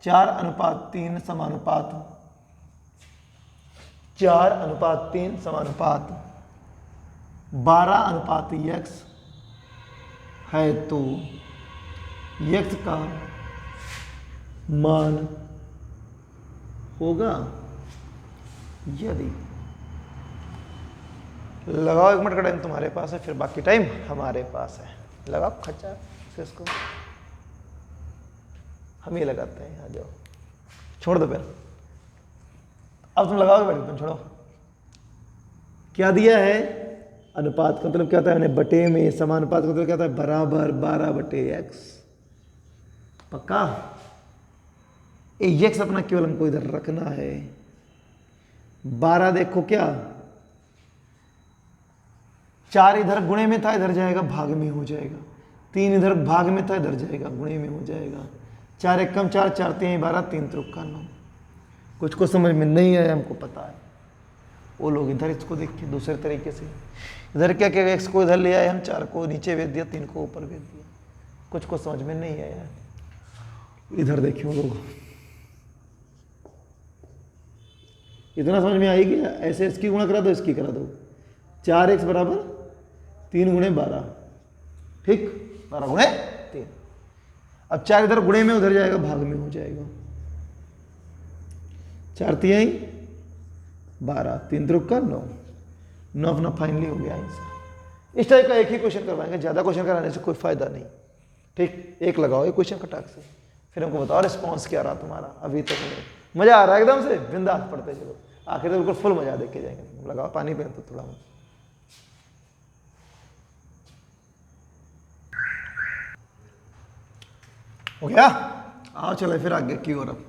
A: 4:3 समानुपात, 4:3 समानुपात 12:x है तो x का मान होगा यदि, लगाओ 1 मिनट का टाइम तुम्हारे पास है, फिर बाकी टाइम हमारे पास है। लगाओ खच्चा से इसको, हम ही लगाते हैं। आ जाओ, छोड़ दो फिर, अब तुम लगाओगे बैठो, तुम छोड़ो। क्या दिया है? अनुपात का मतलब क्या होता है? मैंने बटे में, समानुपात का मतलब क्या होता है? बराबर 12/x। पक्का? x अपना केवल हमको इधर रखना है। 12 देखो क्या, 4 इधर गुणे में था, इधर जाएगा भाग में हो जाएगा। 3 इधर भाग में था, इधर जाएगा गुणे में हो जाएगा। 4 1 कम 4, 4 3 12, 3 त्रिक का 9। कुछ को समझ में नहीं आया, हमको पता है। वो लोग इधर इसको देखिए दूसरे तरीके से, इधर क्या क्या x को इधर ले आए हम, 4 को नीचे भेज दिया, 3 को ऊपर भेज दिया। कुछ को समझ में नहीं आया, इधर देखिए वो लोग। इतना समझ में आएगी? ऐसे इसकी गुणा करा दो, इसकी करा दो। 4x बराबर 3 गुणे 12, ठीक? 12 गुणे 3। अब 4 इधर गुणे में, उधर जाएगा भाग में हो जाएगा। 4 3 12, 3 त्रिक का 9। 9 अपना फाइनली हो गया आंसर। इस टाइप का एक ही क्वेश्चन करवाएंगे, ज़्यादा क्वेश्चन कराने से कोई फायदा नहीं। ठीक, एक लगाओ एक क्वेश्चन खटाक से, फिर हमको बताओ रिस्पॉन्स क्या रहा तुम्हारा अभी तक में। मज़ा आ रहा है एकदम से? बिंदास पढ़ते चलो, आखिर तो बिल्कुल फुल मजा देख के जाएंगे। लगाओ पानी पे तो थोड़ा। हो गया? आओ चले फिर आगे की ओर। अब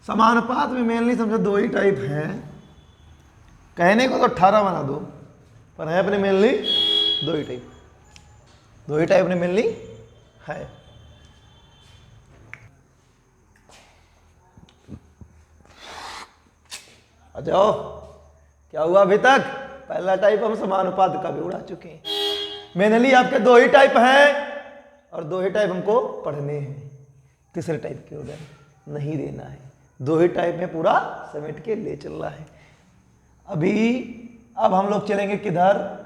A: समानुपात में मेनली समझो 2 ही टाइप हैं। कहने को तो 18 बना दो, पर है अपने मेनली 2 ही टाइप। 2 ही टाइप अपने मेनली है। आ जाओ, क्या हुआ अभी तक? पहला टाइप हम समानुपात का भी उड़ा चुके हैं। मेनली आपके 2 ही टाइप हैं और 2 ही टाइप हमको पढ़ने हैं। तीसरे टाइप के उधर नहीं देना है, 2 ही टाइप में पूरा समेट के ले चल रहा है। अब हम लोग चलेंगे किधर?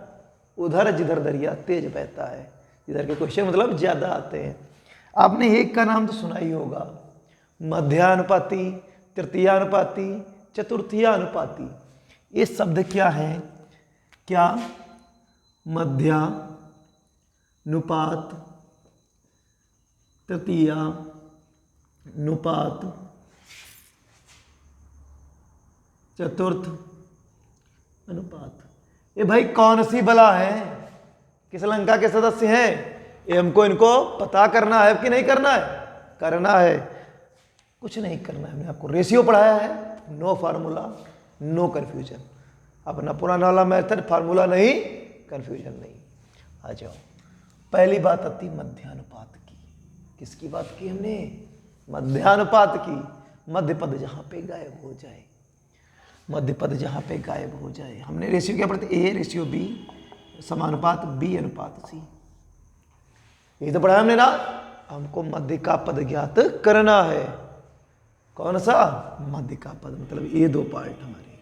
A: उधर जिधर दरिया तेज बहता है, जिधर के क्वेश्चन मतलब ज्यादा आते हैं। आपने एक का नाम तो सुना ही होगा, मध्यानुपाती, तृतीयानुपाती, चतुर्थीयानुपाती। ये शब्द क्या है? क्या? मध्यानुपात, तृतीयानुपात, चतुर्थ अनुपात। ये भाई कौन सी बला है? किस लंका के सदस्य हैं? ये हमको इनको पता करना है कि नहीं करना है? करना है। कुछ नहीं करना है, हमने आपको रेशियो पढ़ाया है। No formula, no confusion. अपना पुराना वाला मेथड, फार्मूला नहीं, कंफ्यूजन नहीं। आ जाओ, पहली बात आती मध्यानुपात की। किसकी बात की हमने? मध्यानुपात की। मध्य पद जहां पे गायब हो जाए, मध्य पद जहां पे गायब हो जाए। हमने रेशियो क्या पढ़ते? ए रेशियो बी, समानुपात बी अनुपात सी। ये तो पढ़ा हमने ना। हमको मध्य का पद ज्ञात करना है। कौन सा? मध्य का पद, मतलब ये 2 पार्ट हमारे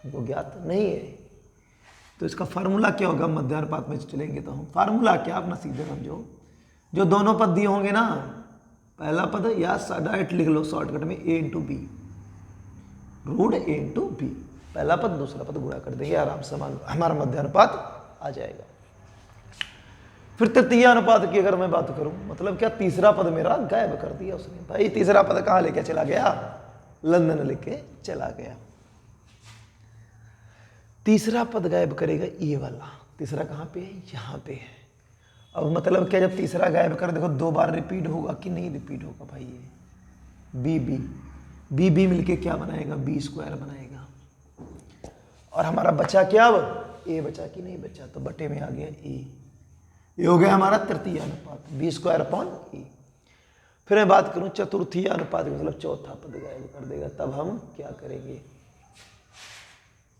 A: हमको ज्ञात नहीं है। तो इसका फार्मूला क्या होगा? मध्यानुपात में चलेंगे तो हम फार्मूला क्या, अपना सीधे समझो। जो दोनों पद दिए होंगे ना, पहला पद या डायरेक्ट लिख लो शॉर्टकट में, a into B, root a into B. पहला पद दूसरा पद गुणा कर देंगे, आराम से हमारा मध्यानुपात आ जाएगा। फिर तृतीय अनुपात की अगर मैं बात करूं, मतलब क्या तीसरा पद मेरा गायब कर दिया उसने। भाई तीसरा पद कहां लेके चला गया? लंदन लेके चला गया। तीसरा पद गायब करेगा ये वाला। तीसरा कहां पे है? यहां पे है। अब मतलब क्या, जब तीसरा गायब कर, देखो 2 बार रिपीट होगा कि नहीं रिपीट होगा भाई? ये बी बी मिलके क्या बनाएगा? बी स्क्वायर बनाएगा। और हमारा बचा क्या? अब ए बचा कि नहीं बचा? तो बटे में आ गया ए। ये हो गया हमारा तृतीय अनुपात, बी स्क्वायर अपॉन ए। फिर मैं बात करूं चतुर्थीय अनुपात, मतलब चौथा पद गायब कर देगा। तब हम क्या करेंगे?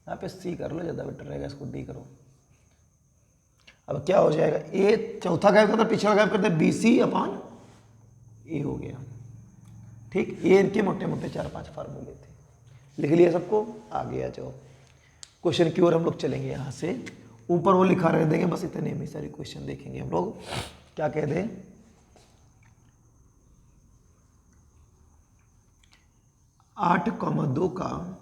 A: यहाँ पे सी कर लो, ज़्यादा बेटर रहेगा, इसको डी करो। अब क्या हो जाएगा? ए चौथा गायब करता, पिछला गायब करते, बी सी अपॉन ए हो गया। ठीक, ये इनके मोटे मोटे 4-5 फार्मूले थे, लिख लिया सबको। आगे आ जाओ, क्वेश्चन की ओर हम लोग चलेंगे। यहाँ से ऊपर वो लिखा रह देंगे, बस इतने में सारे क्वेश्चन देखेंगे हम लोग। क्या कह दे? 8,2 का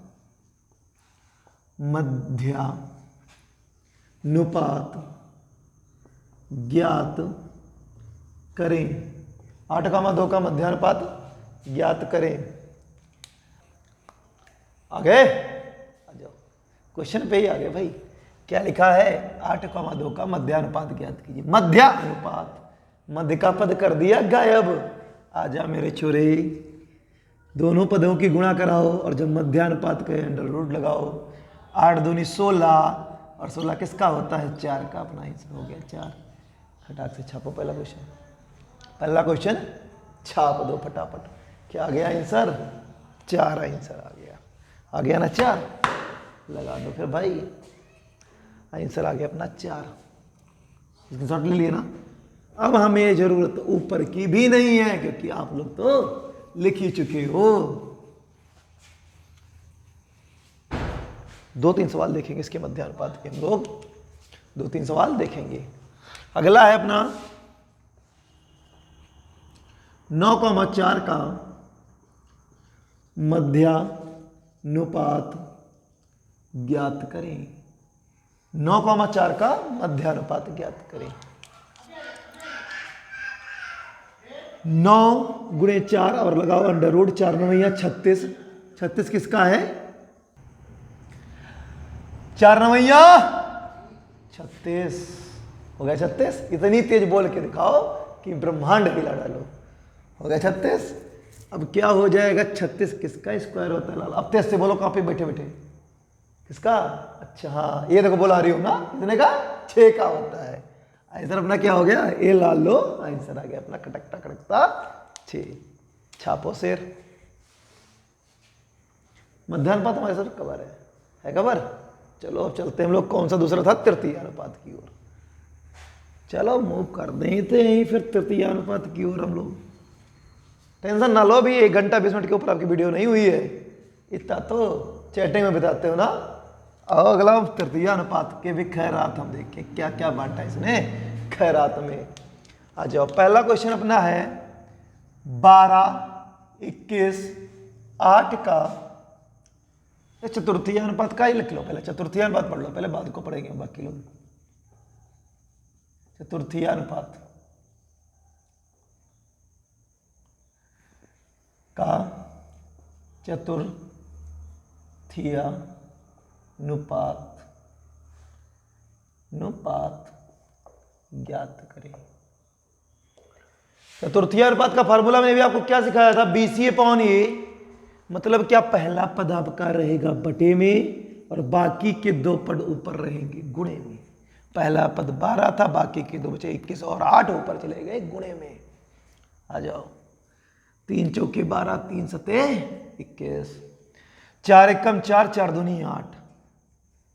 A: मध्यानुपात ज्ञात करें। 8,2 का मध्यानुपात ज्ञात करें। आ गए? आ जाओ, क्वेश्चन पे ही आ गए भाई। क्या लिखा है? 8,2 का मध्यानुपात ज्ञात कीजिए। मध्यानुपात, मध्य का पद कर दिया गायब। आजा मेरे छोरे, दोनों पदों की गुणा कराओ और जब मध्यानुपात का अंडर रूट लगाओ। 8 दूनी 16 और 16 किसका होता है? 4 का। अपना आंसर हो गया 4। फटाक से छापो पहला क्वेश्चन। पहला क्वेश्चन छाप दो फटाफट। क्या आ गया आंसर? 4 आंसर आ गया। आ गया ना 4? लगा दो फिर भाई, आंसर आ गया अपना 4। स्क्रीनशॉट ले लिए ना? अब हमें जरूरत ऊपर की भी नहीं है, क्योंकि आप लोग तो लिख ही चुके हो। 2-3 सवाल देखेंगे इसके मध्यानुपात के हम लोग। 2-3 सवाल देखेंगे। अगला है अपना 9,4 का मध्यानुपात ज्ञात करें। 9,4 का मध्यानुपात ज्ञात करें। 9 गुणे 4 और लगाओ अंडर रूट, 4 9 36। 36 किसका है? 4 9 36 हो गया। 36 इतनी तेज बोल के दिखाओ कि ब्रह्मांड हिला डालो। हो गया 36। अब क्या हो जाएगा? 36 किसका स्क्वायर होता है लाल? अब तेज से बोलो, कहाँ पे बैठे बैठे। किसका? अच्छा हाँ, ये देखो बोला रही हो ना, कितने का? 6 का होता है। आंसर अपना क्या हो गया? ए लाल लो, आंसर आ गया अपना कटकता कटकता 6। छापो शेर। मध्यानुपात हमारे सर कबर है कबर? चलो अब चलते हैं हम लोग। कौन सा दूसरा था? तृतीय अनुपात की ओर। चलो मूव कर देते हैं फिर तृतीय अनुपात की ओर हम लोग। टेंशन ना लो, भी 1 घंटा 20 मिनट के ऊपर आपकी वीडियो नहीं हुई है, इतना तो चैटिंग में बिताते हो ना। और अगला तृतीय अनुपात के भी खैरात हम देखें, क्या क्या बांटा इसने खैरात में। आ जाओ, पहला क्वेश्चन अपना है 12, 21, 8 का चतुर्थीय अनुपात का ही लिख लो। पहले चतुर्थीय अनुपात पढ़ लो, पहले बाद को पढ़ेंगे बाकी लोग। चतुर्थीय अनुपात का चतुर्थीय अनुपात ज्ञात करें। चतुर्थीय अनुपात का फार्मूला मैंने भी आपको क्या सिखाया था? BC अपॉन ए। मतलब क्या? पहला पद आपका रहेगा बटे में और बाकी के 2 पद ऊपर रहेंगे गुणे में। पहला पद 12 था, बाकी के 2 बचे 21 और 8 ऊपर चले गए गुणे में। आ जाओ, 3 चौके 12, 3 सते 21, 4 एकम 4, 4 दूनी 8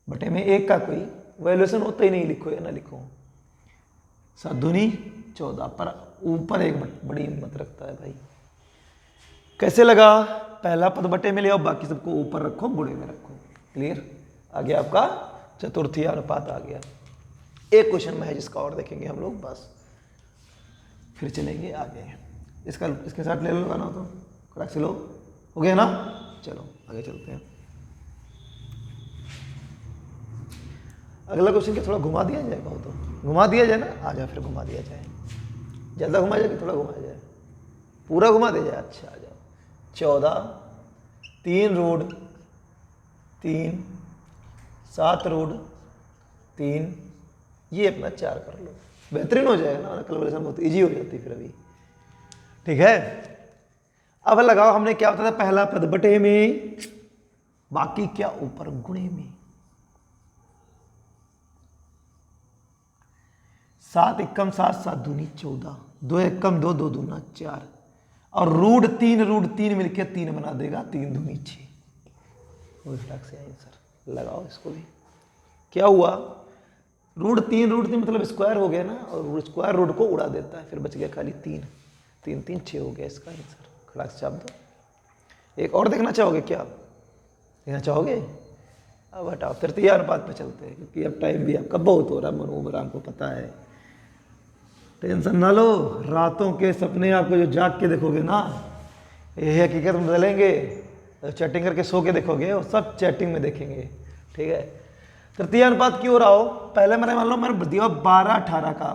A: बटे में 1 का कोई वैल्यूएशन होता ही नहीं, लिखो या ना लिखो। 7 दूनी 14 पर ऊपर एक बड़ी हिम्मत रखता है भाई। कैसे लगा? पहला पद बटे में ले आओ, बाकी सबको ऊपर रखो, गुणे में रखो। क्लियर? आ गया आपका चतुर्थीय अनुपात आ गया। एक क्वेश्चन में है जिसका और देखेंगे हम लोग, बस फिर चलेंगे आगे। इसके साथ ले लो लगाना तो कड़क से लो। हो गया ना? चलो आगे चलते हैं। अगला क्वेश्चन क्या थोड़ा घुमा दिया जाएगा, वो तो घुमा दिया जाए ना, आ जाए फिर घुमा दिया जाए, ज़्यादा घुमा जाए कि थोड़ा घुमाया जाए, पूरा घुमा दिया जाए। अच्छा आ जाओ, 14 3 रूट 3 7 रूट 3, ये अपना 4 कर लो, बेहतरीन हो जाएगा ना, कैलकुलेशन बहुत ईजी हो जाती फिर अभी। ठीक है, अब लगाओ, हमने क्या बताया था, पहला पद बटे में, बाकी क्या ऊपर गुणे में। 7 एकम 7 7 दूनी 14, 2 एकम 2 2 दूना 4, और रूट 3 मिलके 3 बना देगा, 3 दूनी 6। से आंसर लगाओ इसको भी। क्या हुआ, रूट 3 मतलब स्क्वायर हो गया ना, और स्क्वायर रूट को उड़ा देता है, फिर बच गया खाली 3 3 3 6 हो गया इसका आंसर। खड़ाक से छाप दो। एक और देखना चाहोगे क्या, देखना चाहोगे? अब हटाओ, तृतीय अनुपात पे चलते हैं, क्योंकि अब टाइम भी आपका बहुत हो रहा है, मनोबर आपको पता है। टेंशन ना लो, रातों के सपने आपको जो जाग के देखोगे ना, ये हकीकत में बदलेंगे। चैटिंग करके सो के देखोगे, वो सब चैटिंग में देखेंगे। ठीक है, तृतीय अनुपात क्यों हो रहा हो, पहले मैंने मान लो मैंने दिया 12 18 का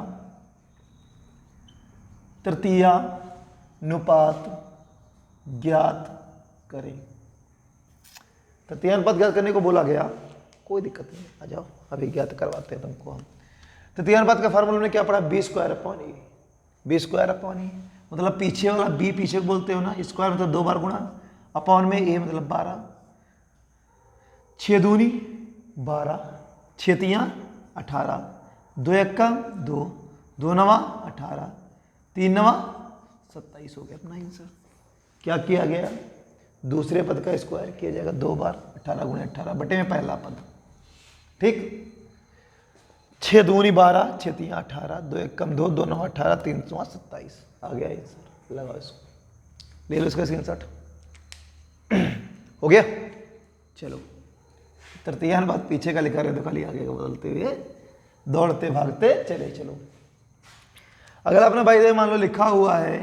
A: तृतीय अनुपात ज्ञात करें। तृतीय अनुपात ज्ञात करने को बोला गया, कोई दिक्कत नहीं, आ जाओ अभी ज्ञात करवाते हैं तुमको हम। तृतीय अनुपात का फार्मूला हमने क्या पढ़ा, बी स्क्वायर अपॉन ए। बी स्क्वायर अपॉन ए मतलब पीछे वाला बी पीछे बोलते हो ना, स्क्वायर मतलब 2 बार गुणा, अपॉन में ए मतलब 12, 6 दूनी 12, 6 तियां 18, 2 एक्का 2, 2 नवा 18, 3 नवा 27 हो गया अपना आंसर। क्या किया गया, दूसरे पद का स्क्वायर किया जाएगा 2 बार, 18 गुणे 18 बटे में पहला पद। ठीक, 6 दूनी 12, 6 तियां 18, 2 एकम 2, 2 नवा 18, 3 चौवा 27 आ गया आंसर। लगाओ इसको, ले लो इसका स्क्रीनशॉट। हो गया, चलो तृतीय अनुपात पीछे का लिखा रहे तो खाली आगे का बदलते हुए दौड़ते भागते चले चलो। अगर आपने भाई मान लो लिखा हुआ है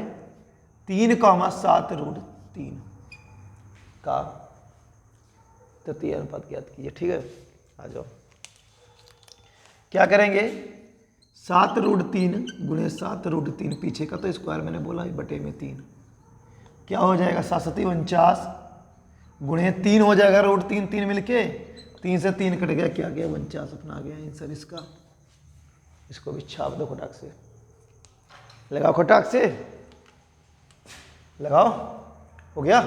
A: 3,7 रूट 3 का तृतीय अनुपात ज्ञात कीजिए। ठीक है, आ जाओ, क्या करेंगे, 7 रूट 3 गुणे 7 रूट 3, पीछे का तो स्क्वायर मैंने बोला बटे में 3, क्या हो जाएगा 7 7 49 गुणे 3 हो जाएगा रूट 3 3 मिलके, 3 से 3 कट गया, क्या गया 49 अपना आ गया आंसर इसका। इसको भी छाप दो खटाक से, लगाओ खटाक से, लगाओ, हो गया।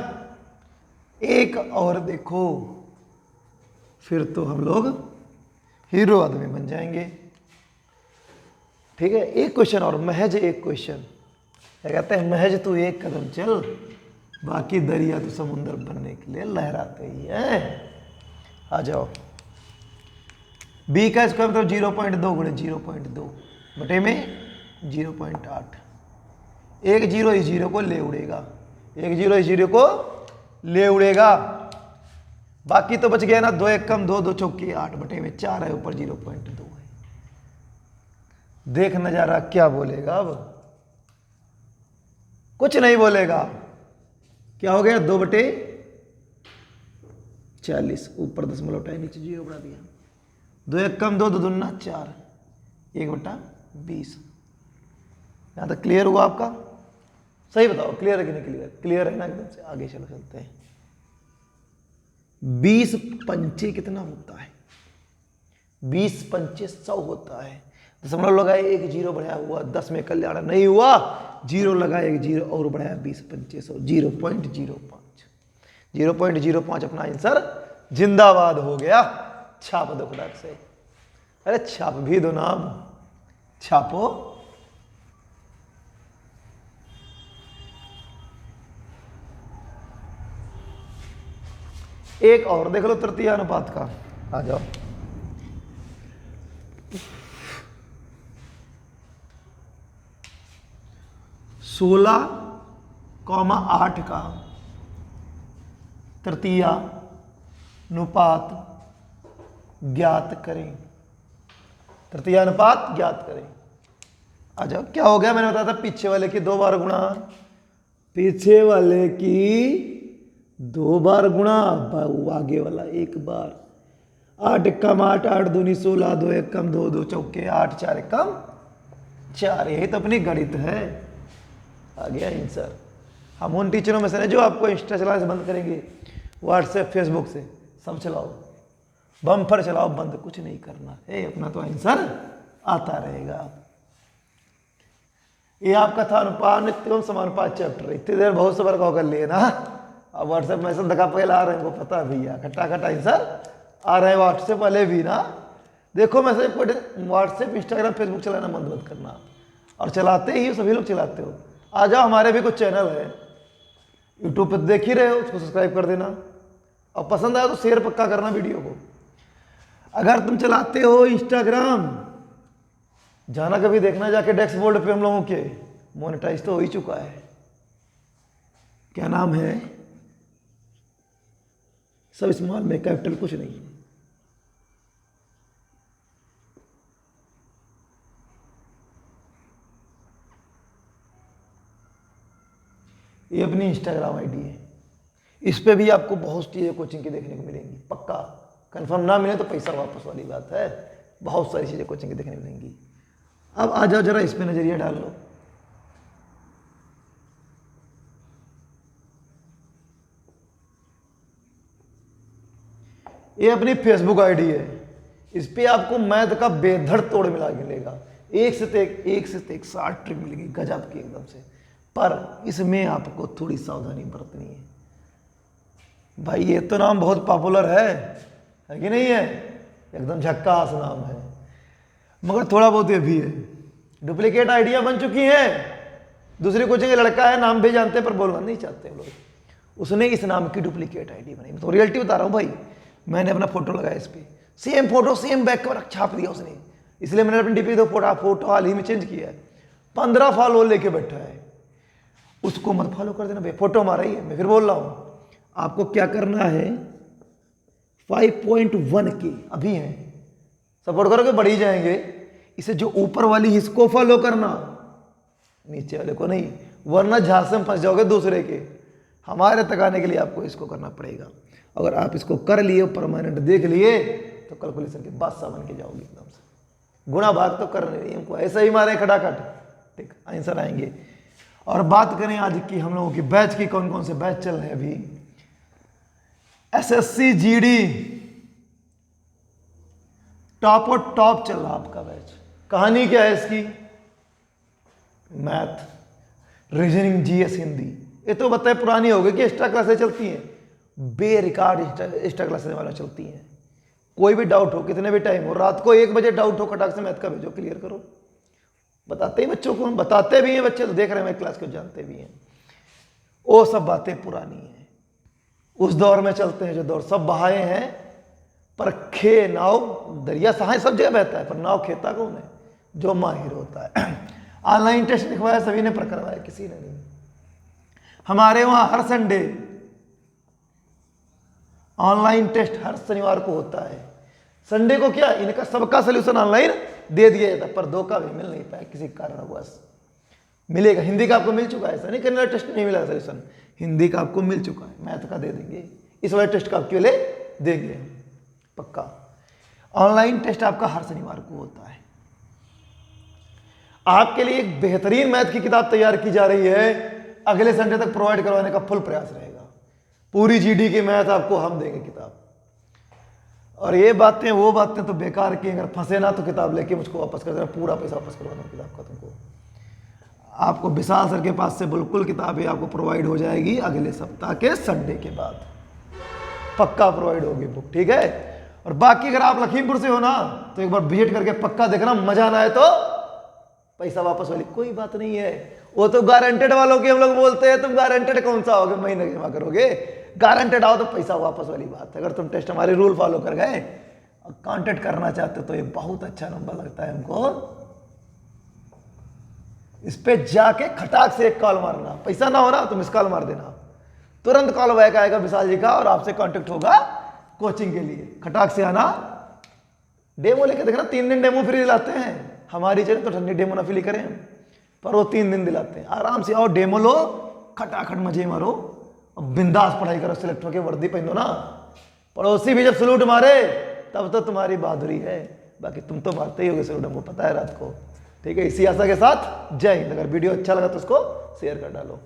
A: एक और देखो, फिर तो हम लोग हीरो आदमी बन जाएंगे। ठीक है, एक क्वेश्चन और, महज एक क्वेश्चन। क्या कहते हैं, महज तू एक कदम चल, बाकी दरिया तो समुद्र बनने के लिए लहराते ही है। आ जाओ, बी का स्क्वायर मतलब 0.2 गुणे 0.2 बटे में 0.8, एक जीरो इस जीरो को ले उड़ेगा, एक जीरो इस जीरो को ले उड़ेगा, बाकी तो बच गया ना, 2 एकम 2, 2 चौके 8 बटे में 4 है, ऊपर 0.2 है। देख नजारा क्या बोलेगा, अब कुछ नहीं बोलेगा। क्या हो गया, 2 बटे 40, ऊपर दशमलव उठाए, नीचे 0 बढ़ा दिया, 2 एकम 2, 2 दूना 4, 1 बटा 20। यहां तक क्लियर हुआ आपका? सही बताओ, क्लियर है कि नहीं क्लियर? क्लियर है ना एकदम से? आगे चलो चलते हैं। 20 पंचे कितना होता है? 20 पंचे 100 होता है। दशमलव लगाए, एक जीरो बढ़ाया हुआ, 10 में कल्याण नहीं हुआ, जीरो लगाए, एक जीरो और बढ़ाया, 20 पंचे 100, 0.05, 0.05 अपना आंसर जिंदाबाद हो गया। छाप दो खटाक से, अरे छाप भी दो नाम, छापो। एक और देख लो तृतीय अनुपात का, आ जाओ। सोलह 8 का तृतीय अनुपात ज्ञात करें। तृतीय अनुपात ज्ञात करें। आ जाओ, क्या हो गया, मैंने बताया था पीछे वाले की 2 बार गुणा, पीछे वाले की 2 बार गुणा, आगे वाला 1 बार, 8 एकम 8, 8 दूनी 16, 2 एकम 2, 2 चौके 8, 4 एकम 4। यही तो अपनी गणित है। आ गया आंसर। हम उन टीचरों में से नहीं जो आपको इंस्टा चलाने से बंद करेंगे, व्हाट्सएप फेसबुक से सब चलाओ, बम्पर चलाओ, बंद कुछ नहीं करना है, अपना तो आंसर आता रहेगा। ये आपका था अनुपात नित्य एवं समानुपात चैप्टर। इतनी देर बहुत सबर का कर लिए ना। अब व्हाट्सएप मैसेज धक्का पहले आ रहे हैं, वो पता भैया खट्टा आंसर आ रहे हैं व्हाट्सएप वाले भी ना। देखो मैसेज व्हाट्सएप इंस्टाग्राम फेसबुक चलाना बंद मत करना, और चलाते ही सभी लोग चलाते हो। आ जाओ, हमारे भी कुछ चैनल है यूट्यूब पर, देख ही रहे हो, उसको सब्सक्राइब कर देना, और पसंद आया तो शेयर पक्का करना वीडियो को। अगर तुम चलाते हो इंस्टाग्राम, जाना कभी देखना जाके डेस्क बोर्ड पे हम लोगों के, मोनेटाइज तो हो ही चुका है। क्या नाम है, सब स्मॉल में, कैपिटल कुछ नहीं। ये अपनी इंस्टाग्राम आईडी है, इस पे भी आपको बहुत चीज़ें कोचिंग की देखने को मिलेंगी। पक्का कंफर्म ना मिले तो पैसा वापस वाली बात है। बहुत सारी चीज़ें कोचिंग की देखने को मिलेंगी। अब आ जाओ जरा इस पे नजरिया डाल लो। ये अपनी फेसबुक आईडी है, इस पे आपको मैथ का बेधड़ तोड़ मिला मिलेगा। एक से एक 60 ट्रिक मिलेगी गजब की एकदम से। पर इसमें आपको थोड़ी सावधानी बरतनी है भाई। ये तो नाम बहुत पॉपुलर है कि नहीं है, एकदम झक्कास नाम है, मगर थोड़ा बहुत ये भी है। डुप्लीकेट आइडिया बन चुकी है। दूसरी कोचिंग का लड़का है, नाम भी जानते हैं पर बोलना नहीं चाहते लोग, उसने इस नाम की डुप्लीकेट आईडी बनाई। तो रियलिटी बता रहा हूँ भाई, मैंने अपना फोटो लगाया इस पर, same photo same back cover छाप दिया उसने, इसलिए मैंने अपनी डीपी दो फोटो हाल ही में चेंज किया है। 15 फॉलोअर लेके बैठा है, उसको मत फॉलो कर देना भाई, फोटो हमारा ही है। मैं फिर बोल रहा हूँ, आपको क्या करना है, 5.1 के अभी हैं, सपोर्ट करोगे बढ़ ही जाएंगे। इसे जो ऊपर वाली इसको फॉलो करना, नीचे वाले को नहीं, वरना झांसे में फंस जाओगे दूसरे के। हमारे तक आने के लिए आपको इसको करना पड़ेगा। अगर आप इसको कर लिए, परमानेंट देख लिए, तो कैलकुलेशन के बादशाह बन के जाओगे एकदम से। गुणा भाग तो कर नहीं, हमको ऐसा ही मारे खटाखट, ठीक आंसर आएंगे। और बात करें आज की हम लोगों की बैच की, कौन कौन से बैच चल रहे हैं अभी। एसएससी जीडी टॉप और टॉप चल रहा आपका बैच। कहानी क्या है इसकी, मैथ, रीजनिंग, जीएस, हिंदी। ये तो बताए पुरानी हो गई कि एक्स्ट्रा क्लासेस चलती हैं, बेरिकॉर्ड एक्स्ट्रा क्लासेस वाला चलती हैं। कोई भी डाउट हो, कितने भी टाइम हो, रात को 1 बजे डाउट हो, खटाक से मैथ का भेजो, क्लियर करो। बताते ही बच्चों को, बताते भी हैं बच्चे, तो देख रहे हैं मेरी क्लास को, जानते भी हैं। वो सब बातें पुरानी हैं, उस दौर में चलते हैं जो दौर सब बहाए हैं। पर खे नाव दरिया सहाय सब जगह बहता है, पर नाव खेता कौन है, जो माहिर होता है। ऑनलाइन टेस्ट लिखवाया सभी ने, पर करवाया किसी ने नहीं। हमारे वहां हर संडे ऑनलाइन टेस्ट हर शनिवार को होता है। संडे को क्या, इनका सबका सोल्यूशन ऑनलाइन दे दिया जाता है, पर 2 का भी मिल नहीं पाया किसी कारणवश। मिलेगा, हिंदी का आपको मिल चुका है, ऐसा नहीं करने वाला टेस्ट नहीं मिला सोल्यूशन, हिंदी का आपको मिल चुका है, मैथ का दे देंगे, इस वाले टेस्ट का आपके लिए देंगे पक्का। ऑनलाइन टेस्ट आपका हर शनिवार को होता है। आपके लिए एक बेहतरीन मैथ की किताब तैयार की जा रही है, अगले संडे तक प्रोवाइड करवाने का फुल प्रयास रहेगा। पूरी जीडी की मैथ आपको हम देंगे किताब। और ये बातें वो बातें तो बेकार की, अगर फंसे ना तो किताब लेके मुझको वापस कर देना, पूरा पैसा वापस करवा दूँ किताब का तुमको। आपको विशाल सर के पास से बिल्कुल किताबें आपको प्रोवाइड हो जाएगी अगले सप्ताह के संडे के बाद, पक्का प्रोवाइड होगी बुक, ठीक है। और बाकी अगर आप लखीमपुर से हो ना, तो एक बार विजिट करके पक्का देखना, मजा ना आए तो पैसा वापस वाली कोई बात नहीं है। वो तो गारंटेड वालों की हम लोग बोलते हैं, तुम गारंटेड कौन सा होगे, महीने जमा करोगे, गारंटेड आओ तो पैसा वापस वाली बात है। अगर तुम टेस्ट हमारे रूल फॉलो कर गए और कांटेक्ट करना चाहते हो तो ये बहुत अच्छा नंबर लगता है हमको। इस पे जाके खटाक से एक कॉल मारना, पैसा ना हो ना तो मिस कॉल मार देना, तुरंत कॉल बैक आएगा विशाल जी का और आपसे कांटेक्ट होगा कोचिंग के लिए। खटाक से आना, डेमो लेके देखना, 3 दिन डेमो फ्री दिलाते हैं। हमारी चले तो ठंडी डेमो ना फ्री करें, पर वो 3 दिन दिलाते हैं। आराम से आओ, डेमो लो, खटाखट मजे मारो, बिंदास पढ़ाई करो, सिलेक्ट होकर वर्दी पहनो ना। पड़ोसी भी जब सलूट मारे तब तो तुम्हारी बहादुरी है, बाकी तुम तो मारते ही होगे सलूट, हमको पता है रात को। ठीक है, इसी आशा के साथ जय हिंद। अगर वीडियो अच्छा लगा तो उसको शेयर कर डालो।